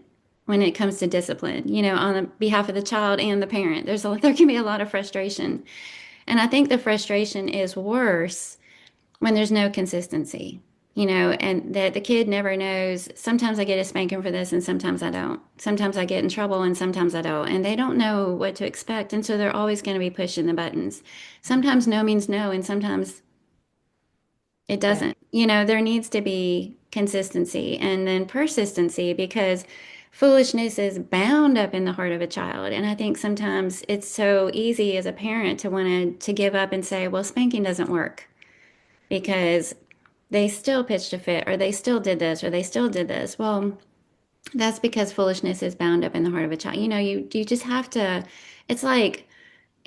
it comes to discipline, on the behalf of the child and the parent. There can be a lot of frustration. And I think the frustration is worse when there's no consistency, and that the kid never knows. Sometimes I get a spanking for this and sometimes I don't. Sometimes I get in trouble and sometimes I don't. And they don't know what to expect. And so they're always going to be pushing the buttons. Sometimes no means no, and sometimes it Yeah. doesn't. There needs to be consistency and then persistency, because foolishness is bound up in the heart of a child. And I think sometimes it's so easy as a parent to want to give up and say, well, spanking doesn't work because they still pitched a fit, or they still did this, or they still did this. Well, that's because foolishness is bound up in the heart of a child. You just have to, it's like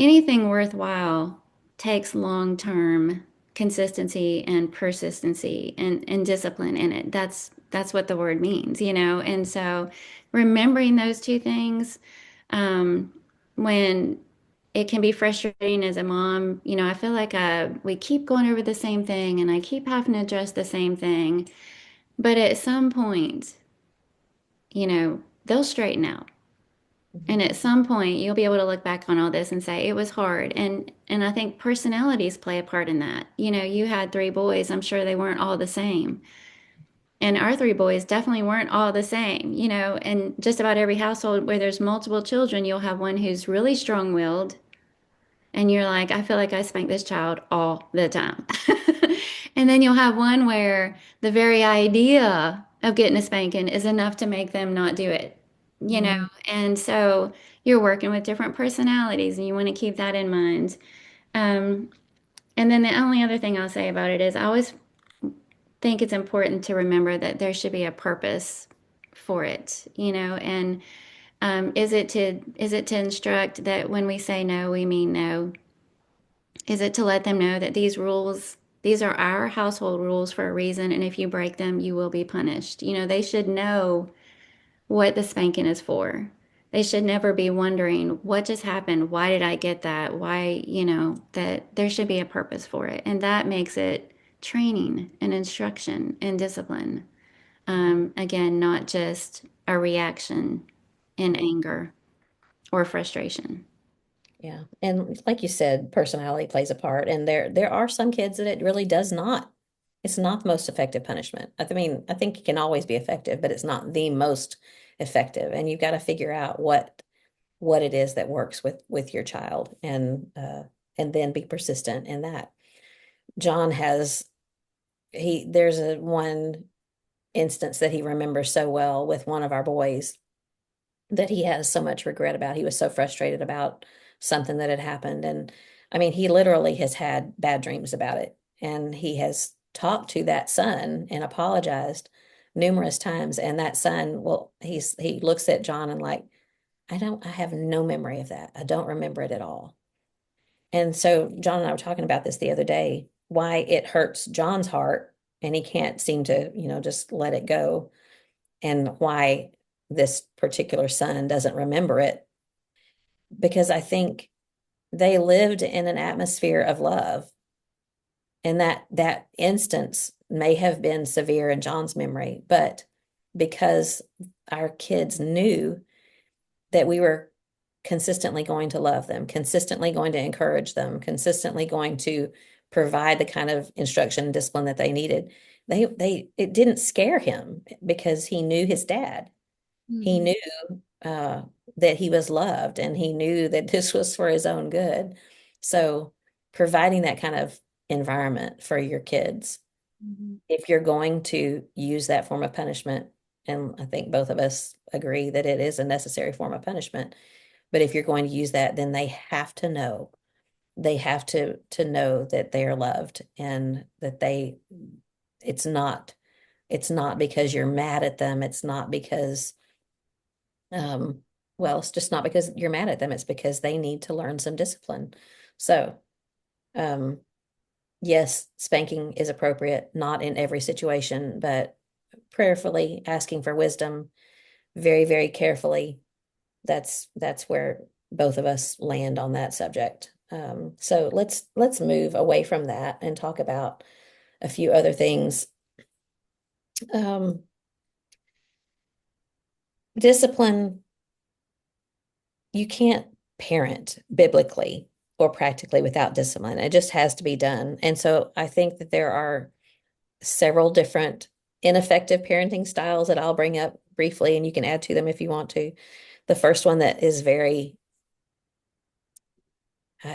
anything worthwhile takes long-term consistency and persistency and discipline in it. That's what the word means. And so remembering those two things, when it can be frustrating as a mom. I feel like we keep going over the same thing and I keep having to address the same thing. But at some point, they'll straighten out. And Mhm. at some point, you'll be able to look back on all this and say it was hard. And I think personalities play a part in that. You had 3 boys. I'm sure they weren't all the same. And our 3 boys definitely weren't all the same. And just about every household where there's multiple children, you'll have one who's really strong-willed. And you're like, I feel like I spank this child all the time. And then you'll have one where the very idea of getting a spanking is enough to make them not do it, you know? Mm, And so you're working with different personalities and you want to keep that in mind. Um, and then the only other thing I'll say about it is I always think it's important to remember that there should be a purpose for it, and is it to instruct that when we say no, we mean no? Is it to let them know that these are our household rules for a reason, and if you break them, you will be punished? They should know what the spanking is for. They should never be wondering what just happened. Why did I get that? Why, that there should be a purpose for it. And that makes it training and instruction and discipline. Again, not just a reaction in right. anger or frustration. Yeah. And like you said, personality plays a part. And there are some kids that it really does not. It's not the most effective punishment. I mean, I think it can always be effective, but it's not the most effective. And you've got to figure out what it is that works with your child and then be persistent in that. John has there's a one instance that he remembers so well with one of our boys that he has so much regret about. He was so frustrated about something that had happened. And I mean, he literally has had bad dreams about it. And he has talked to that son and apologized numerous times. And that son, well, he looks at John and like, I have no memory of that. I don't remember it at all. And so John and I were talking about this the other day, why it hurts John's heart and he can't seem to, just let it go, and why this particular son doesn't remember it. Because I think they lived in an atmosphere of love. And that instance may have been severe in John's memory, but because our kids knew that we were consistently going to love them, consistently going to encourage them, consistently going to provide the kind of instruction and discipline that they needed. It didn't scare him because he knew his dad. He Mhm. knew uh, that he was loved and he knew that this was for his own good. So providing that kind of environment for your kids, Mhm. if you're going to use that form of punishment, and I think both of us agree that it is a necessary form of punishment, but if you're going to use that, then they have to know. They have to know that they are loved and that it's not it's not because you're mad at them. It's not because well, it's just not because you're mad at them. It's because they need to learn some discipline. So, um, yes, spanking is appropriate, not in every situation, but prayerfully asking for wisdom, very, very carefully. That's where both of us land on that subject. So let's move away from that and talk about a few other things. Um, Discipline, you can't parent biblically or practically without discipline. It just has to be done. And so I think that there are several different ineffective parenting styles that I'll bring up briefly, and you can add to them if you want to. The first one that is very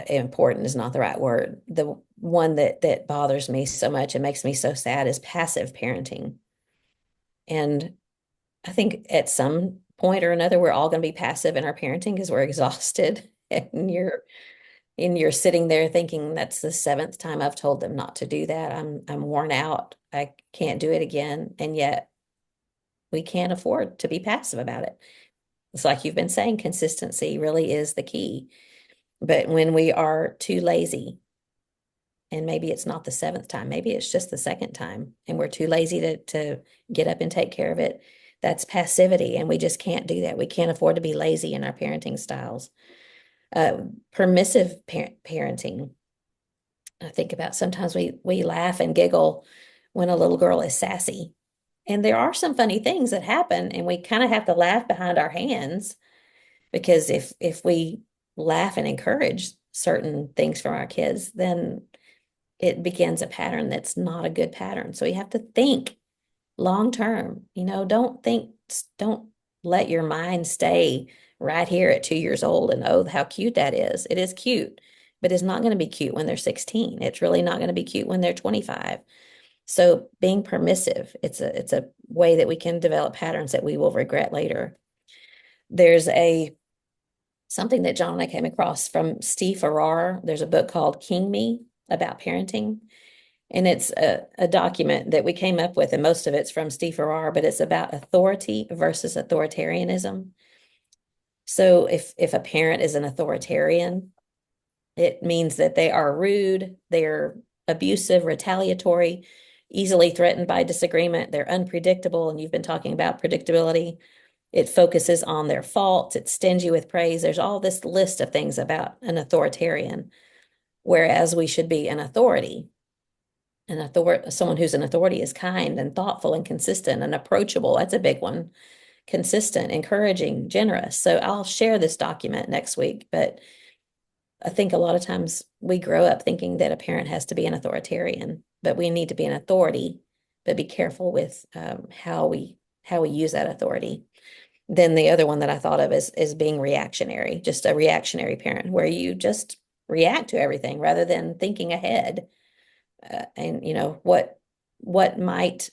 important is not the right word. The one that bothers me so much and makes me so sad is passive parenting. And I think at some point or another, we're all going to be passive in our parenting because we're exhausted and you're sitting there thinking that's the seventh time I've told them not to do that. I'm worn out. I can't do it again. And yet we can't afford to be passive about it. It's like you've been saying, consistency really is the key. But when we are too lazy, and maybe it's not the seventh time, maybe it's just the second time, and we're too lazy to get up and take care of it, that's passivity. And we just can't do that. We can't afford to be lazy in our parenting styles. Uh, Permissive parenting. I think about sometimes we laugh and giggle when a little girl is sassy. And there are some funny things that happen, and we kind of have to laugh behind our hands because if we laugh and encourage certain things from our kids, then it begins a pattern that's not a good pattern. So you have to think long term. Don't let your mind stay right here at 2 years old and oh, how cute that is. It is cute, but it's not going to be cute when they're 16. It's really not going to be cute when they're 25. So being permissive, it's a way that we can develop patterns that we will regret later. There's a something that John and I came across from Steve Farrar. There's a book called King Me about parenting. And it's a document that we came up with, and most of it's from Steve Farrar, but it's about authority versus authoritarianism. So if a parent is an authoritarian, it means that they are rude, they're abusive, retaliatory, easily threatened by disagreement, they're unpredictable, and you've been talking about predictability. It focuses on their faults, it's stingy with praise. There's all this list of things about an authoritarian, whereas we should be an authority. Someone who's an authority is kind and thoughtful and consistent and approachable. That's a big one. Consistent, encouraging, generous. So I'll share this document next week, but I think a lot of times we grow up thinking that a parent has to be an authoritarian, but we need to be an authority, but be careful with how we use that authority. Then the other one that I thought of is being reactionary, just a reactionary parent, where you just react to everything rather than thinking ahead. And what might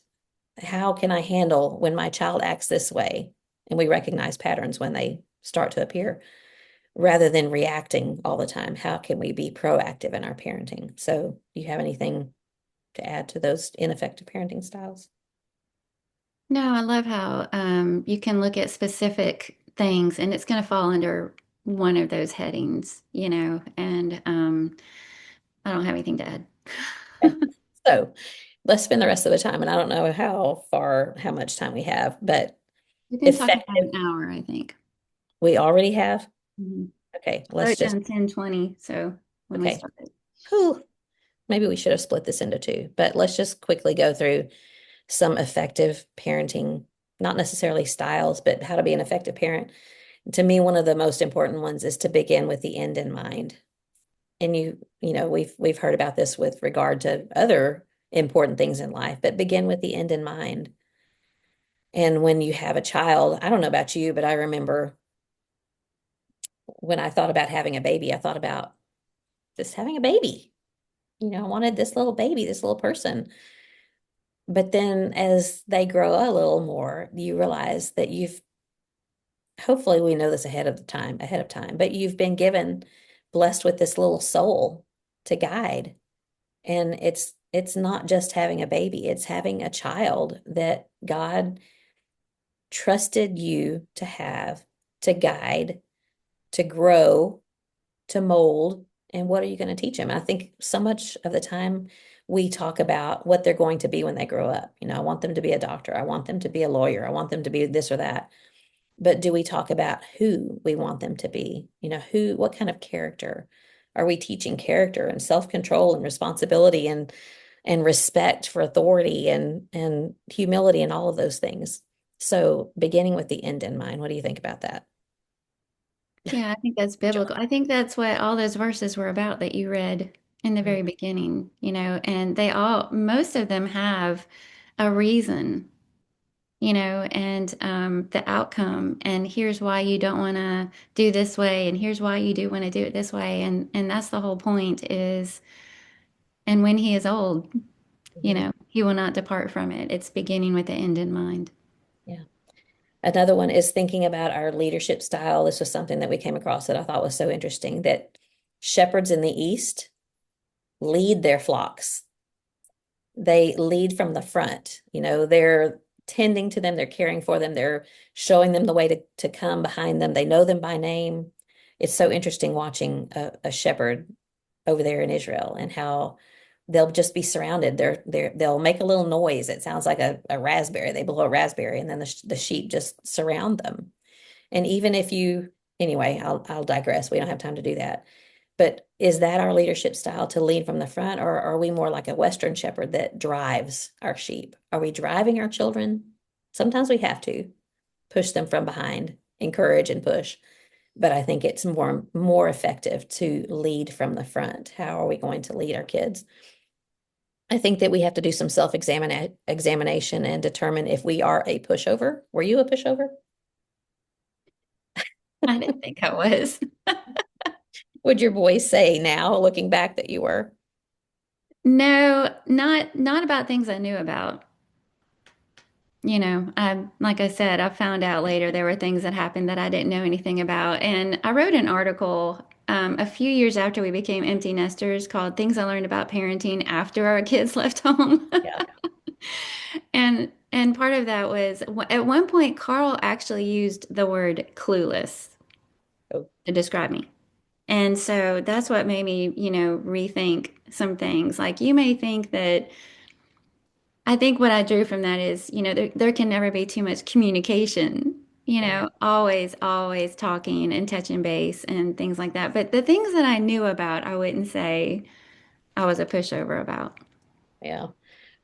how can I handle when my child acts this way? And we recognize patterns when they start to appear rather than reacting all the time. How can we be proactive in our parenting? So, do you have anything to add to those ineffective parenting styles? No, I love how you can look at specific things and it's going to fall under one of those headings, and I don't have anything to add. Okay. So, let's spend the rest of the time, and I don't know how much time we have, but We've been talking about effective, an hour, I think. we already have. Mhm. Okay, I let's wrote just, down 10:20, so when we okay. started. Whew. Maybe we should have split this into two, but let's just quickly go through some effective parenting, not necessarily styles, but how to be an effective parent. To me, one of the most important ones is to begin with the end in mind. And we've heard about this with regard to other important things in life, but begin with the end in mind. And when you have a child, I don't know about you, but I remember when I thought about having a baby, I thought about just having a baby. I wanted this little baby, this little person. But then as they grow a little more, you realize that hopefully we know this ahead of time, but you've been blessed with this little soul to guide. And it's not just having a baby, it's having a child that God trusted you to have, to guide, to grow, to mold. And what are you going to teach them? I think so much of the time we talk about what they're going to be when they grow up. I want them to be a doctor. I want them to be a lawyer. I want them to be this or that. But do we talk about who we want them to be? What kind of character? Are we teaching character and self-control and responsibility and respect for authority and humility and all of those things? So beginning with the end in mind, what do you think about that? Yeah, I think that's biblical. I think that's what all those verses were about that you read in the Mm, very beginning, and most of them have a reason, and the outcome, and here's why you don't want to do this way, and here's why you do want to do it this way, and that's the whole point is, and when he is old, mhm. he will not depart from it. It's beginning with the end in mind. Yeah. Another one is thinking about our leadership style. This was something that we came across that I thought was so interesting that shepherds in the East lead their flocks. They lead from the front. They're tending to them, they're caring for them, they're showing them the way to come behind them. They know them by name. It's so interesting watching a shepherd over there in Israel and how they'll just be surrounded. They'll make a little noise. It sounds like a raspberry. They blow a raspberry, and then the sheep just surround them. And even if you, anyway, I'll digress. We don't have time to do that. But is that our leadership style to lead from the front, or are we more like a Western shepherd that drives our sheep? Are we driving our children? Sometimes we have to push them from behind, encourage and push. But I think it's more effective to lead from the front. How are we going to lead our kids? I think that we have to do some examination and determine if we are a pushover. Were you a pushover? I didn't think I was. Would your boys say now, looking back, that you were? No, not about things I knew about. I like I said, I found out later there were things that happened that I didn't know anything about. And I wrote an article a few years after we became empty nesters called Things I Learned About Parenting After Our Kids Left Home. Yeah. And part of that was at one point Carl actually used the word clueless Oh, to describe me. And so that's what made me, rethink some things. Like you may think that I think what I drew from that is, there can never be too much communication, yeah. always talking and touching base and things like that. But the things that I knew about, I wouldn't say I was a pushover about. Yeah.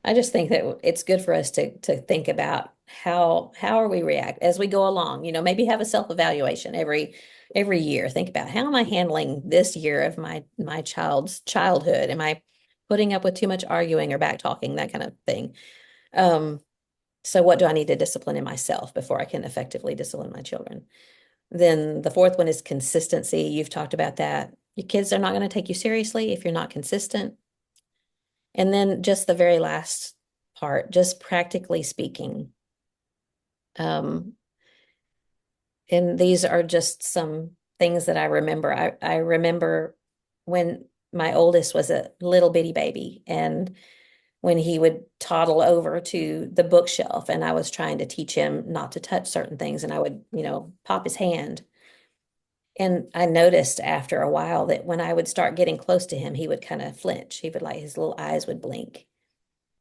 I just think that it's good for us to think about how are we react as we go along. Maybe have a self-evaluation every year. Think about how am I handling this year of my child's childhood? Am I putting up with too much arguing or back talking, that kind of thing? Um, so what do I need to discipline in myself before I can effectively discipline my children? Then the fourth one is consistency. You've talked about that. Your kids are not going to take you seriously if you're not consistent. And then just the very last part, just practically speaking. Um, and these are just some things that I remember. I remember when my oldest was a little bitty baby and when he would toddle over to the bookshelf and I was trying to teach him not to touch certain things and I would, pop his hand. And I noticed after a while that when I would start getting close to him, he would kind of flinch. He would his little eyes would blink.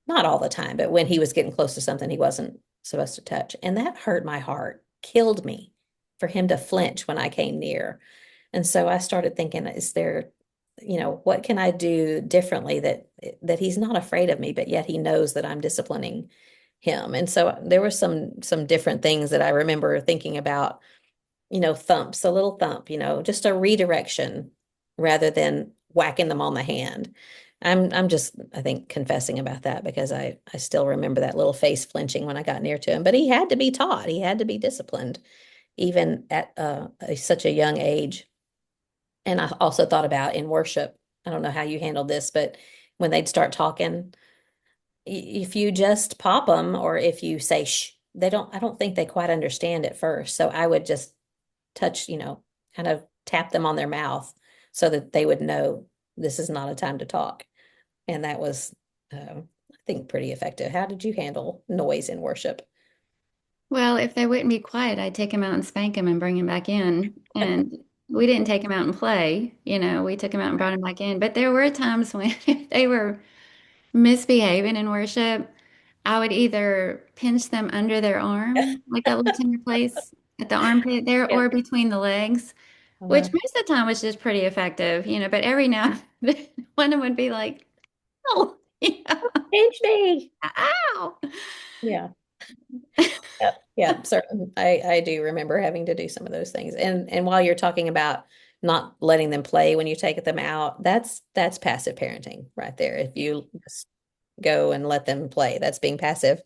Not all the time, but when he was getting close to something he wasn't supposed to touch. And that hurt my heart, killed me for him to flinch when I came near. And so I started thinking, is there, what can I do differently that he's not afraid of me, but yet he knows that I'm disciplining him. And so there were some different things that I remember thinking about, thumps, a little thump, just a redirection rather than whacking them on the hand. I'm just, I think, confessing about that because I still remember that little face flinching when I got near to him. But he had to be taught, he had to be disciplined, even at such a young age. And I also thought about in worship, I don't know how you handled this, but when they'd start talking, if you just pop them or if you say shh, I don't think they quite understand at first. So I would just touch, kind of tap them on their mouth so that they would know this is not a time to talk. And that was, I think, pretty effective. How did you handle noise in worship? Well, if they wouldn't be quiet, I'd take them out and spank them and bring them back in. And we didn't take them out and play, we took them out and brought them back in. But there were times when if they were misbehaving in worship, I would either pinch them under their arm, like that little tender place at the armpit there, Yeah. or between the legs, which Uh-huh. most of the time was just pretty effective, but every now and then one of them would be like, oh, yeah, Pinch me. ow. Yeah. Yeah. Yeah. Certainly. I do remember having to do some of those things. And while you're talking about not letting them play when you take them out, that's passive parenting right there. If you just go and let them play, that's being passive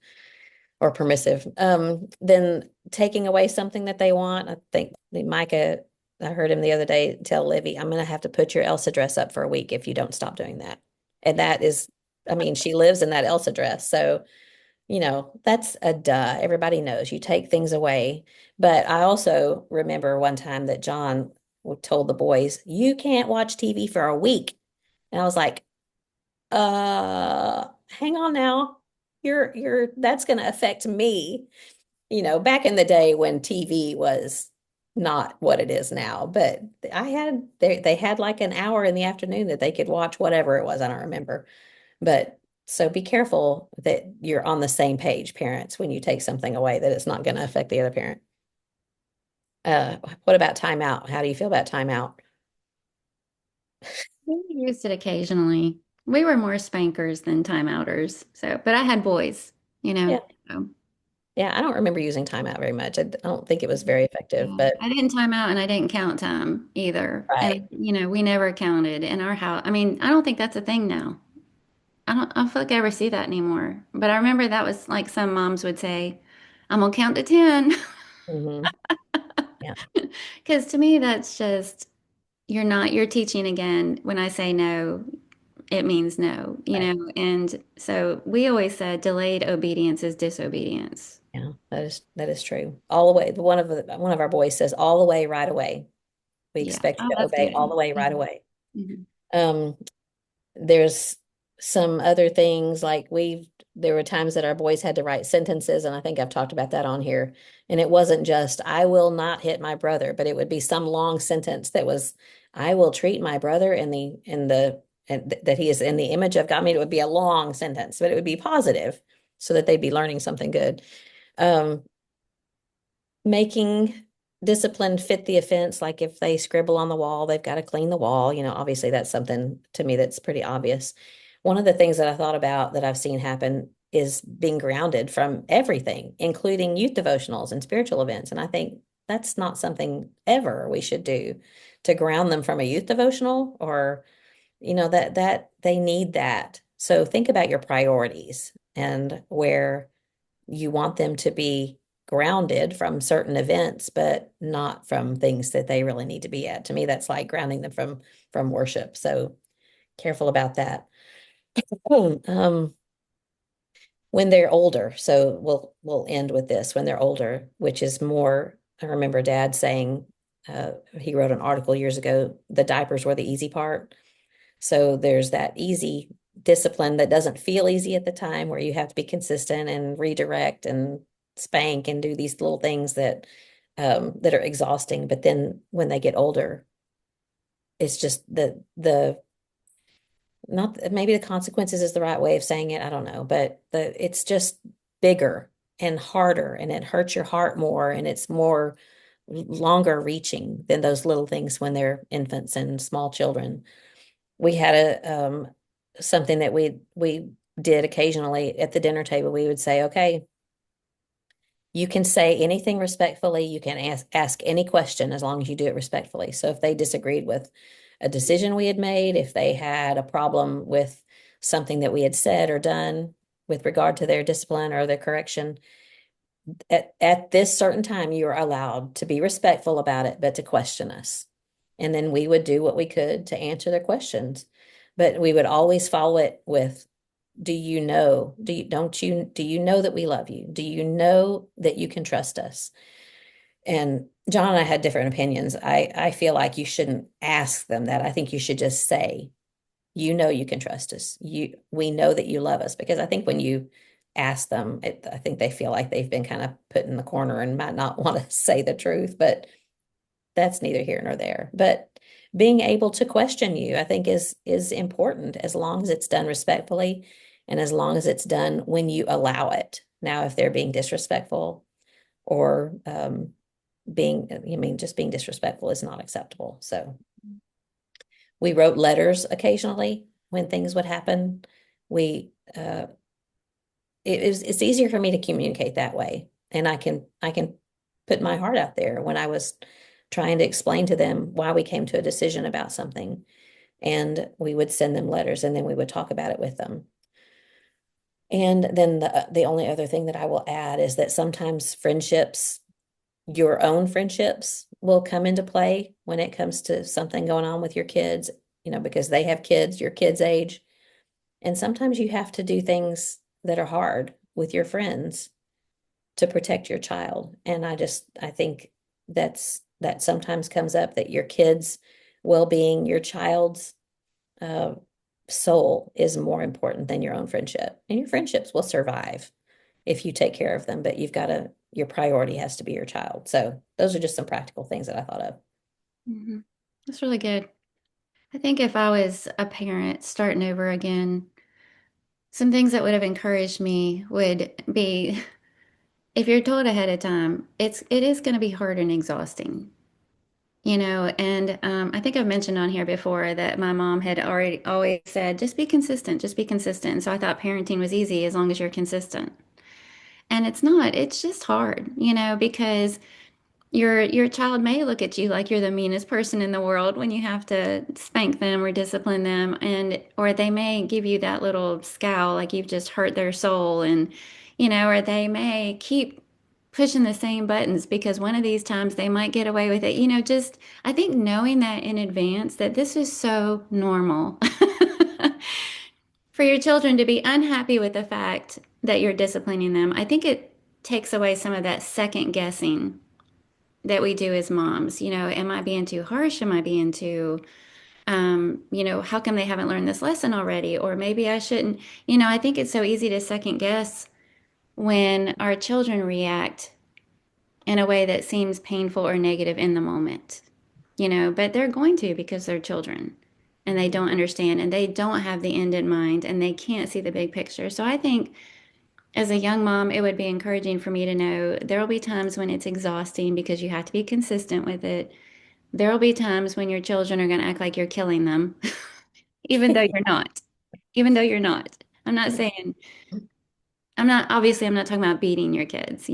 or permissive. Then taking away something that they want. I think Micah, I heard him the other day tell Livy, I'm going to have to put your Elsa dress up for a week if you don't stop doing that. And that is, I mean, she lives in that Elsa dress. So, that's a duh. Everybody knows you take things away. But I also remember one time that John told the boys, you can't watch TV for a week. And I was like, hang on now. That's going to affect me. Back in the day when TV was not what it is now, but they had like an hour in the afternoon that they could watch whatever it was. I don't remember. But so be careful that you're on the same page, parents, when you take something away, that it's not going to affect the other parent. What about timeout? How do you feel about timeout? We used it occasionally. We were more spankers than timeouters. So, but I had boys, you know. Yeah. So, Yeah, I don't remember using timeout very much. I don't think it was very effective, yeah. but I didn't time out and I didn't count time either. right. And, we never counted in our house. I mean, I don't think that's a thing now. I don't feel like I ever see that anymore. But I remember that was like some moms would say, I'm gonna count to 10. Hmm. Yeah. Because to me, that's just, you're teaching again when I say no. it means no, Right. and so we always said delayed obedience is disobedience. Yeah, that is true. All the way. One of our boys says all the way, right away. We Yeah. expect Oh, you to that's obey all good. the way, right Mhm. away. Mhm. Um, there's some other things like there were times that our boys had to write sentences, and I think I've talked about that on here. And it wasn't just, I will not hit my brother, but it would be some long sentence that was, I will treat my brother that he is in the image of God. I mean, it would be a long sentence, but it would be positive so that they'd be learning something good. Um, Making discipline fit the offense, like if they scribble on the wall, they've got to clean the wall. Obviously that's something to me that's pretty obvious. One of the things that I thought about that I've seen happen is being grounded from everything, including youth devotionals and spiritual events. And I think that's not something ever we should do, to ground them from a youth devotional, or that they need that. So think about your priorities and where you want them to be grounded from certain events, but not from things that they really need to be at. To me, that's like grounding them from worship. So careful about that. Um, when they're older, so we'll end with this. When they're older, which is more, I remember Dad saying, he wrote an article years ago, the diapers were the easy part. So there's that easy discipline that doesn't feel easy at the time, where you have to be consistent and redirect and spank and do these little things that are exhausting. But then when they get older, it's just the not maybe the consequences is the right way of saying it. I don't know, but it's just bigger and harder, and it hurts your heart more, and it's more longer reaching than those little things when they're infants and small children. We had something that we did occasionally at the dinner table. We would say, okay, you can say anything respectfully, you can ask any question as long as you do it respectfully. So if they disagreed with a decision we had made, if they had a problem with something that we had said or done with regard to their discipline or their correction, at this certain time, you are allowed to be respectful about it, but to question us. And then we would do what we could to answer their questions. But we would always follow it with, do you know? Do you know that we love you? Do you know that you can trust us? And John and I had different opinions. I feel like you shouldn't ask them that. I think you should just say, you know you can trust us. We know that you love us, because I think when you ask them, I think they feel like they've been kind of put in the corner and might not want to say the truth, but that's neither here nor there. But being able to question you, I think is important, as long as it's done respectfully and as long as it's done when you allow it. Now, if they're being disrespectful or just being disrespectful is not acceptable. So we wrote letters occasionally when things would happen. We it's easier for me to communicate that way, and I can put my heart out there when I was trying to explain to them why we came to a decision about something, and we would send them letters, and then we would talk about it with them. And then the only other thing that I will add is that sometimes friendships, your own friendships, will come into play when it comes to something going on with your kids, because they have kids your kids' age. And sometimes you have to do things that are hard with your friends to protect your child. And I think that sometimes comes up, that your kids' well-being, your child's uh, soul is more important than your own friendship. And your friendships will survive if you take care of them, but your priority has to be your child. So those are just some practical things that I thought of. Hmm. That's really good. I think if I was a parent starting over again, some things that would have encouraged me would be if you're told ahead of time, it is going to be hard and exhausting. And I think I've mentioned on here before that my mom had already always said, just be consistent, just be consistent. And so I thought parenting was easy as long as you're consistent. And it's not, it's just hard, because your child may look at you like you're the meanest person in the world when you have to spank them or discipline them, and or they may give you that little scowl like you've just hurt their soul, and or they may keep pushing the same buttons because one of these times they might get away with it. Just I think knowing that in advance that this is so normal. for your children to be unhappy with the fact that you're disciplining them, I think it takes away some of that second guessing that we do as moms. Am I being too harsh? Am I being too, how come they haven't learned this lesson already? Or maybe I shouldn't. I think it's so easy to second guess when our children react in a way that seems painful or negative in the moment, but they're going to because they're children and they Mhm. don't understand and they don't have the end in mind and they can't see the big picture. So I think as a young mom, it would be encouraging for me to know there will be times when it's exhausting because you have to be consistent with it. There will be times when your children are going to act like you're killing them, even though you're not. Even though you're not. I'm not saying, obviously, I'm not talking about beating your kids,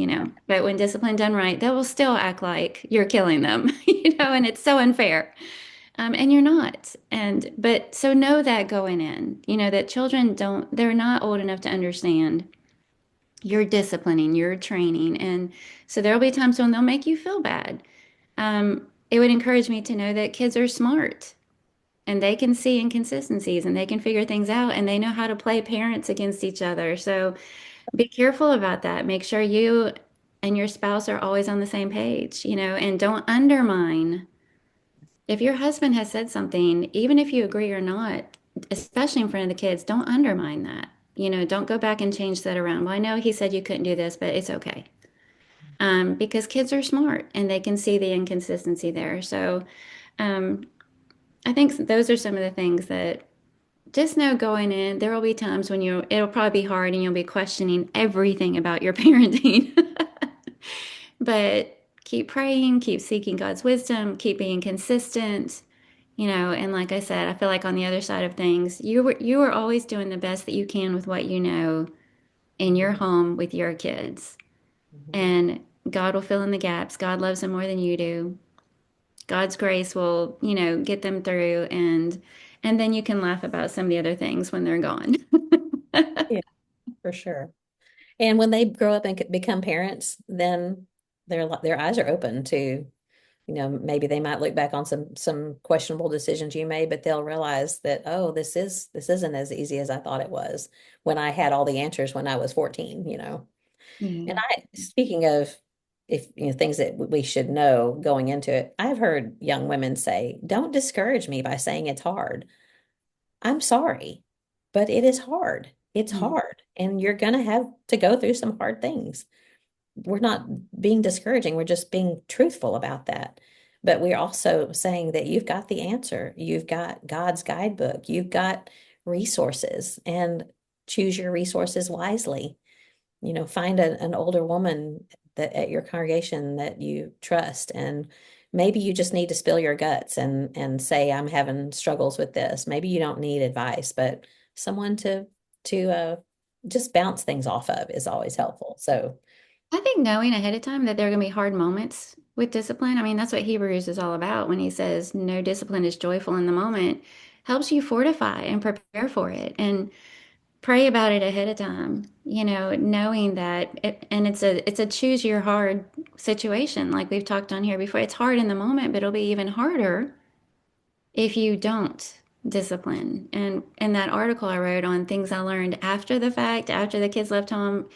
but when discipline done right, they will still act like you're killing them, and it's so unfair. And you're not. But so know that going in, that children they're not old enough to understand you're disciplining, you're training. And so there'll be times when they'll make you feel bad. It would encourage me to know that kids are smart and they can see inconsistencies and they can figure things out and they know how to play parents against each other. So be careful about that. Make sure you and your spouse are always on the same page, and don't undermine. If your husband has said something, even if you agree or not, especially in front of the kids, don't undermine that. Don't go back and change that around. Well, I know he said you couldn't do this, but it's okay. Because kids are smart and they can see the inconsistency there. So um, I think those are some of the things that just know going in, there will be times when it'll probably be hard and you'll be questioning everything about your parenting. But keep praying, keep seeking God's wisdom, keep being consistent, and like I said, I feel like on the other side of things, you are always doing the best that you can with what you know in your Mhm. home with your kids. Mhm. And God will fill in the gaps. God loves them more than you do. God's grace will, get them through and then you can laugh about some of the other things when they're gone. Yeah, for sure. And when they grow up and become parents, then their eyes are open to, maybe they might look back on some questionable decisions you made, but they'll realize that, oh, this isn't as easy as I thought it was when I had all the answers when I was 14. And Yeah. speaking of, if things that we should know going into it, I've heard young women say, don't discourage me by saying it's hard. I'm sorry, but it is hard. It's Yeah. hard, and you're gonna have to go through some hard things. We're not being discouraging, we're just being truthful about that. But we're also saying that you've got the answer. You've got God's guidebook. You've got resources, and choose your resources wisely. Find an older woman that at your congregation that you trust, and maybe you just need to spill your guts and say, I'm having struggles with this. Maybe you don't need advice, but someone to just bounce things off of is always helpful. So I think knowing ahead of time that there are going to be hard moments with discipline, I mean, that's what Hebrews is all about when he says no discipline is joyful in the moment, helps you fortify and prepare for it and pray about it ahead of time, knowing that and it's a choose your hard situation like we've talked on here before. It's hard in the moment, but it'll be even harder if you don't discipline. And in that article I wrote on things I learned after the fact, after the kids left home,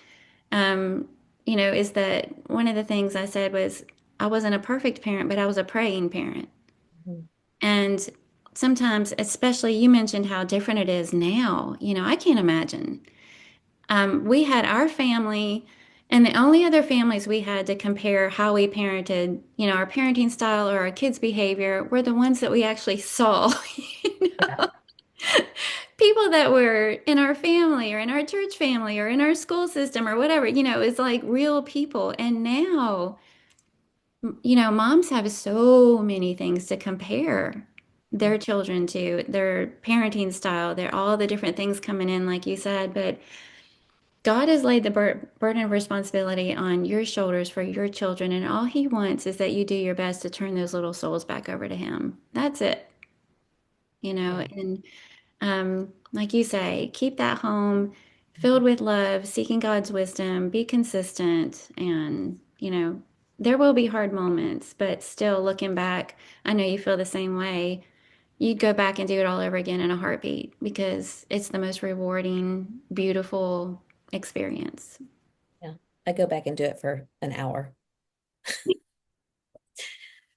um, is that one of the things I said was I wasn't a perfect parent, but I was a praying parent. mhm, And sometimes, especially you mentioned how different it is now, I can't imagine. We had our family, and the only other families we had to compare how we parented, our parenting style or our kids' behavior were the ones that we actually saw. You yeah, know? People that were in our family or in our church family or in our school system or whatever, it's like real people. And now, moms have so many things to compare their children to, their parenting style, their all the different things coming in, like you said. But God has laid the burden of responsibility on your shoulders for your children, and all He wants is that you do your best to turn those little souls back over to Him. That's it, yeah, and like you say, keep that home filled with love, seeking God's wisdom, be consistent, and there will be hard moments, but still looking back, I know you feel the same way. you'd go back and do it all over again in a heartbeat because it's the most rewarding, beautiful experience. Yeah. I go back and do it for an hour.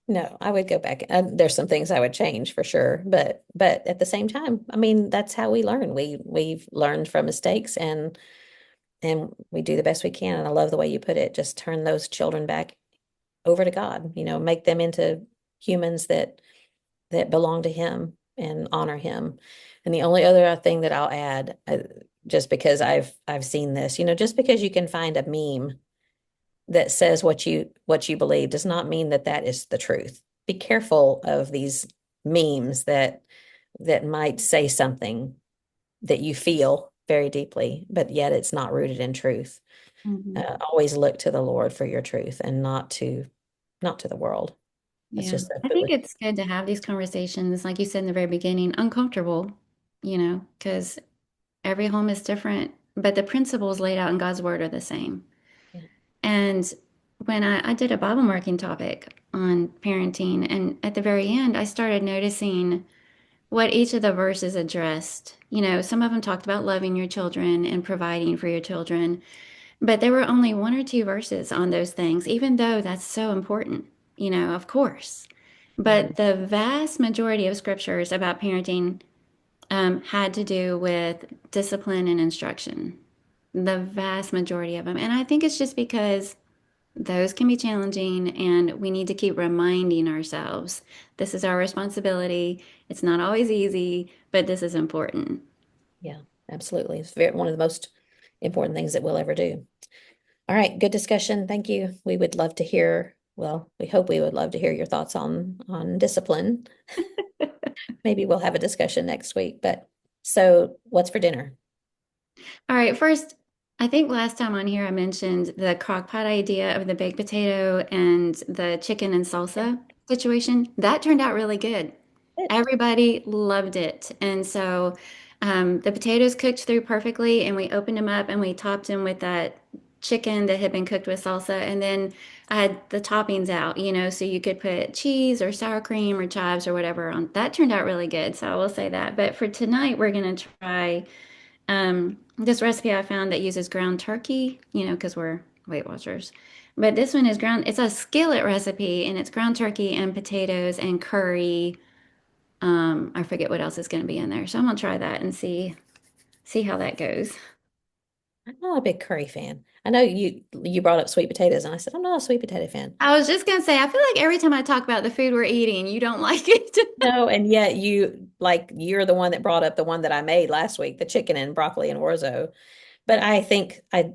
No, I would go back. There's some things I would change for sure, but at the same time, I mean, that's how we learn. We've learned from mistakes and we do the best we can. And I love the way you put it. Just turn those children back over to God, make them into humans that belong to him and honor him. And the only other thing that I'll add, just because I've seen this, just because you can find a meme that says what you believe does not mean that that is the truth. Be careful of these memes that might say something that you feel very deeply, but yet it's not rooted in truth. Mhm. Always look to the Lord for your truth and not to the world. That's Yeah. just so I think foolish. it's good to have these conversations, like you said in the very beginning, uncomfortable, because every home is different, but the principles laid out in God's word are the same. Yeah. And when I did a Bible marking topic on parenting, and at the very end, I started noticing what each of the verses addressed. Some of them talked about loving your children and providing for your children, but there were only one or two verses on those things, even though that's so important, of course. Mhm. But the vast majority of scriptures about parenting had to do with discipline and instruction. The vast majority of them. And I think it's just because those can be challenging, and we need to keep reminding ourselves this is our responsibility. It's not always easy, but this is important. Yeah, absolutely. It's one of the most important things that we'll ever do. All right, good discussion. Thank you. We would love to hear, well, we hope we would love to hear your thoughts on discipline. Maybe we'll have a discussion next week, but so what's for dinner? All right, first, I think last time on here I mentioned the crock pot idea of the baked potato and the chicken and Yeah, salsa situation. That turned out really good. good. Everybody loved it. And so the potatoes cooked through perfectly, and we opened them up and we topped them with that chicken that had been cooked with salsa. And then I had the toppings out, so you could put cheese or sour cream or chives or whatever on. That turned out really good. So I will say that. But for tonight, we're going to try this recipe I found that uses ground turkey, because we're Weight Watchers. But this one is it's a skillet recipe, and it's ground turkey and potatoes and curry. I forget what else is going to be in there. So I'm gonna try that and see how that goes. I'm not a big curry fan. I know you brought up sweet potatoes, and I said I'm not a sweet potato fan. I was just gonna say, I feel like every time I talk about the food we're eating, you don't like it. No, and yet you're the one that brought up the one that I made last week, the chicken and broccoli and orzo. But I think I've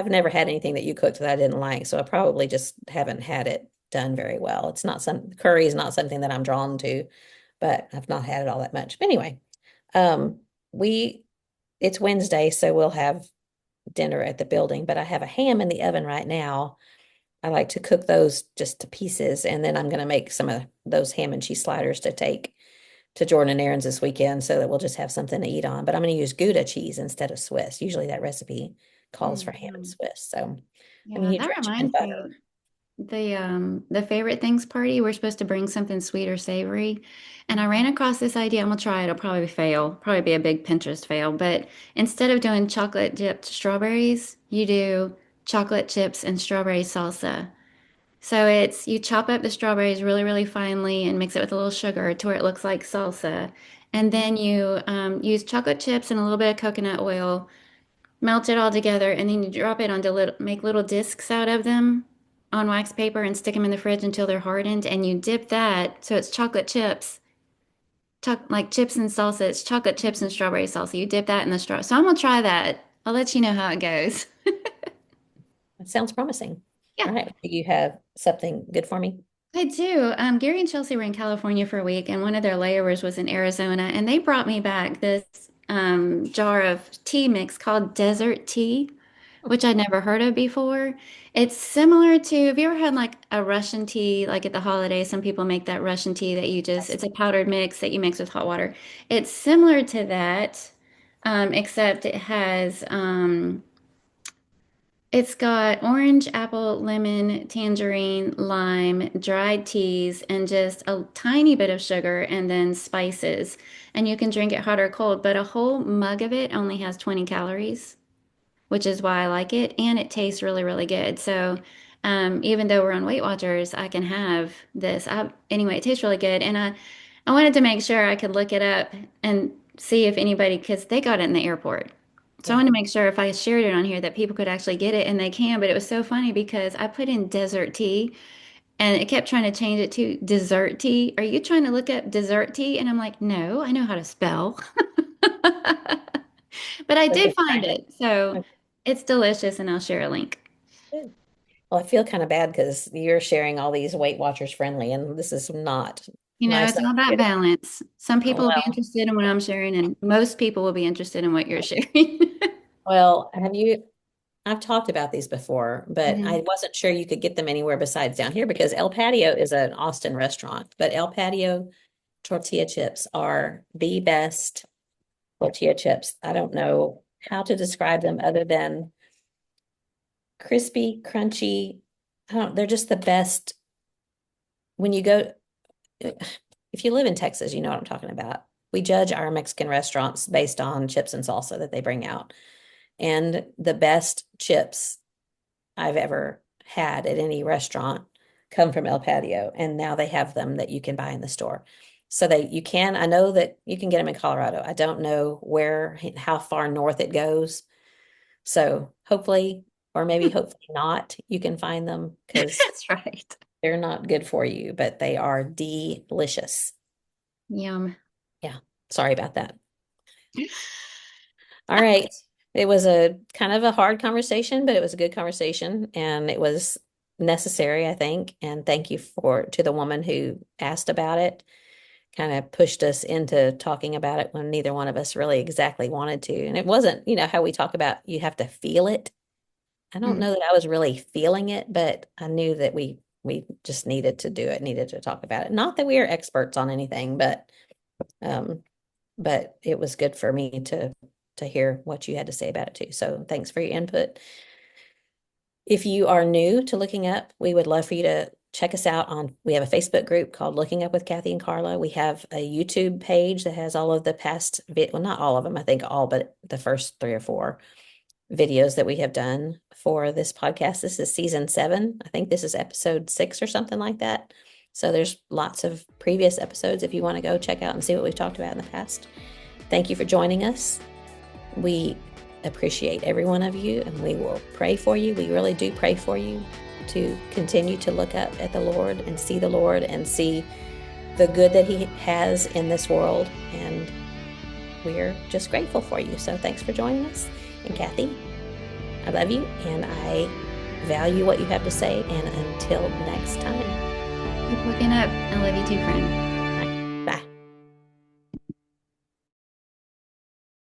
never had anything that you cooked that I didn't like, so I probably just haven't had it done very well. It's not curry is not something that I'm drawn to, but I've not had it all that much. But anyway, um, we it's Wednesday, so we'll have dinner at the building, but I have a ham in the oven right now. I like to cook those just to pieces, and then I'm going to make some of those ham and cheese sliders to take to Jordan and Aaron's this weekend so that we'll just have something to eat on. But I'm going to use Gouda cheese instead of Swiss. Usually that recipe calls for ham and Mhm. Swiss. So I'm Yeah, going to use that Richmond reminds butter. me. The favorite things party, we're supposed to bring something sweet or savory. And I ran across this idea. I'm gonna try it. It'll probably fail, probably be a big Pinterest fail. But instead of doing chocolate dipped strawberries, you do chocolate chips and strawberry salsa. So it's you chop up the strawberries really, really finely and mix it with a little sugar to where it looks like salsa. And Mhm. then you use chocolate chips and a little bit of coconut oil, melt it all together, and then you drop it onto make little discs out of them on wax paper and stick them in the fridge until they're hardened. And you dip that, so it's chocolate chips, like chips and salsa. It's chocolate chips and strawberry salsa. You dip that in the straw. So I'm gonna try that. I'll let you know how it goes. That sounds promising. Yeah. All right. Do you have something good for me? I do. Gary and Chelsea were in California for a week, and one of their layovers was in Arizona, and they brought me back this jar of tea mix called Desert Tea, which I'd never heard of before. It's similar to, have you ever had like a Russian tea, like at the holidays? Some people make that Russian tea that it's a powdered mix that you mix with hot water. It's similar to that, except it has It's got orange, apple, lemon, tangerine, lime, dried teas, and just a tiny bit of sugar and then spices. And you can drink it hot or cold, but a whole mug of it only has 20 calories, which is why I like it. And it tastes really, really good. So even though we're on Weight Watchers, I can have this. Anyway, it tastes really good. And I wanted to make sure I could look it up and see if anybody, because they got it in the airport. So I Yeah. wanted to make sure if I shared it on here that people could actually get it and they can. But it was so funny because I put in desert tea and it kept trying to change it to dessert tea. Are you trying to look up dessert tea? And I'm like, no, I know how to spell. But I So did just find trying. it. So it's delicious and I'll share a link. Good. Well, I feel kind of bad because you're sharing all these Weight Watchers friendly, and this is not You know, my it's side. all about balance. Some people will be Well, interested in what I'm sharing, and most people will be interested in what you're sharing. well, have you? I've talked about these before, but Mhm. I wasn't sure you could get them anywhere besides down here because El Patio is an Austin restaurant, but El Patio tortilla chips are the best tortilla chips. I don't know how to describe them other than crispy, crunchy. They're just the best when you go, if you live in Texas, you know what I'm talking about. We judge our Mexican restaurants based on chips and salsa that they bring out. And the best chips I've ever had at any restaurant come from El Patio. And now they have them that you can buy in the store. So I know that you can get them in Colorado. I don't know how far north it goes. So hopefully, or maybe hopefully not, you can find them because That's right. they're not good for you, but they are delicious. Yum. Yeah. Sorry about that. All right. It was a kind of a hard conversation, but it was a good conversation and it was necessary, I think. And thank you to the woman who asked about it, kind of pushed us into talking about it when neither one of us really exactly wanted to. And it wasn't, how we talk about you have to feel it. I don't Mm. know that I was really feeling it, but I knew that we just needed to do it, needed to talk about it. Not that we are experts on anything, um, but it was good for me to hear what you had to say about it too. So thanks for your input. If you are new to Looking Up, we would love for you to check us out we have a Facebook group called Looking Up with Kathy and Carla. We have a YouTube page that has all of the past well, not all of them, I think all but the first three or four videos that we have done for this podcast. This is season 7. I think this is episode 6 or something like that. So there's lots of previous episodes if you want to go check out and see what we've talked about in the past. Thank you for joining us. We appreciate every one of you and we will pray for you. We really do pray for you to continue to look up at the Lord and see the Lord and see the good that He has in this world. And we're just grateful for you. So thanks for joining us. And Kathy, I love you and I value what you have to say. And until next time, Keep looking up. I love you too, friend.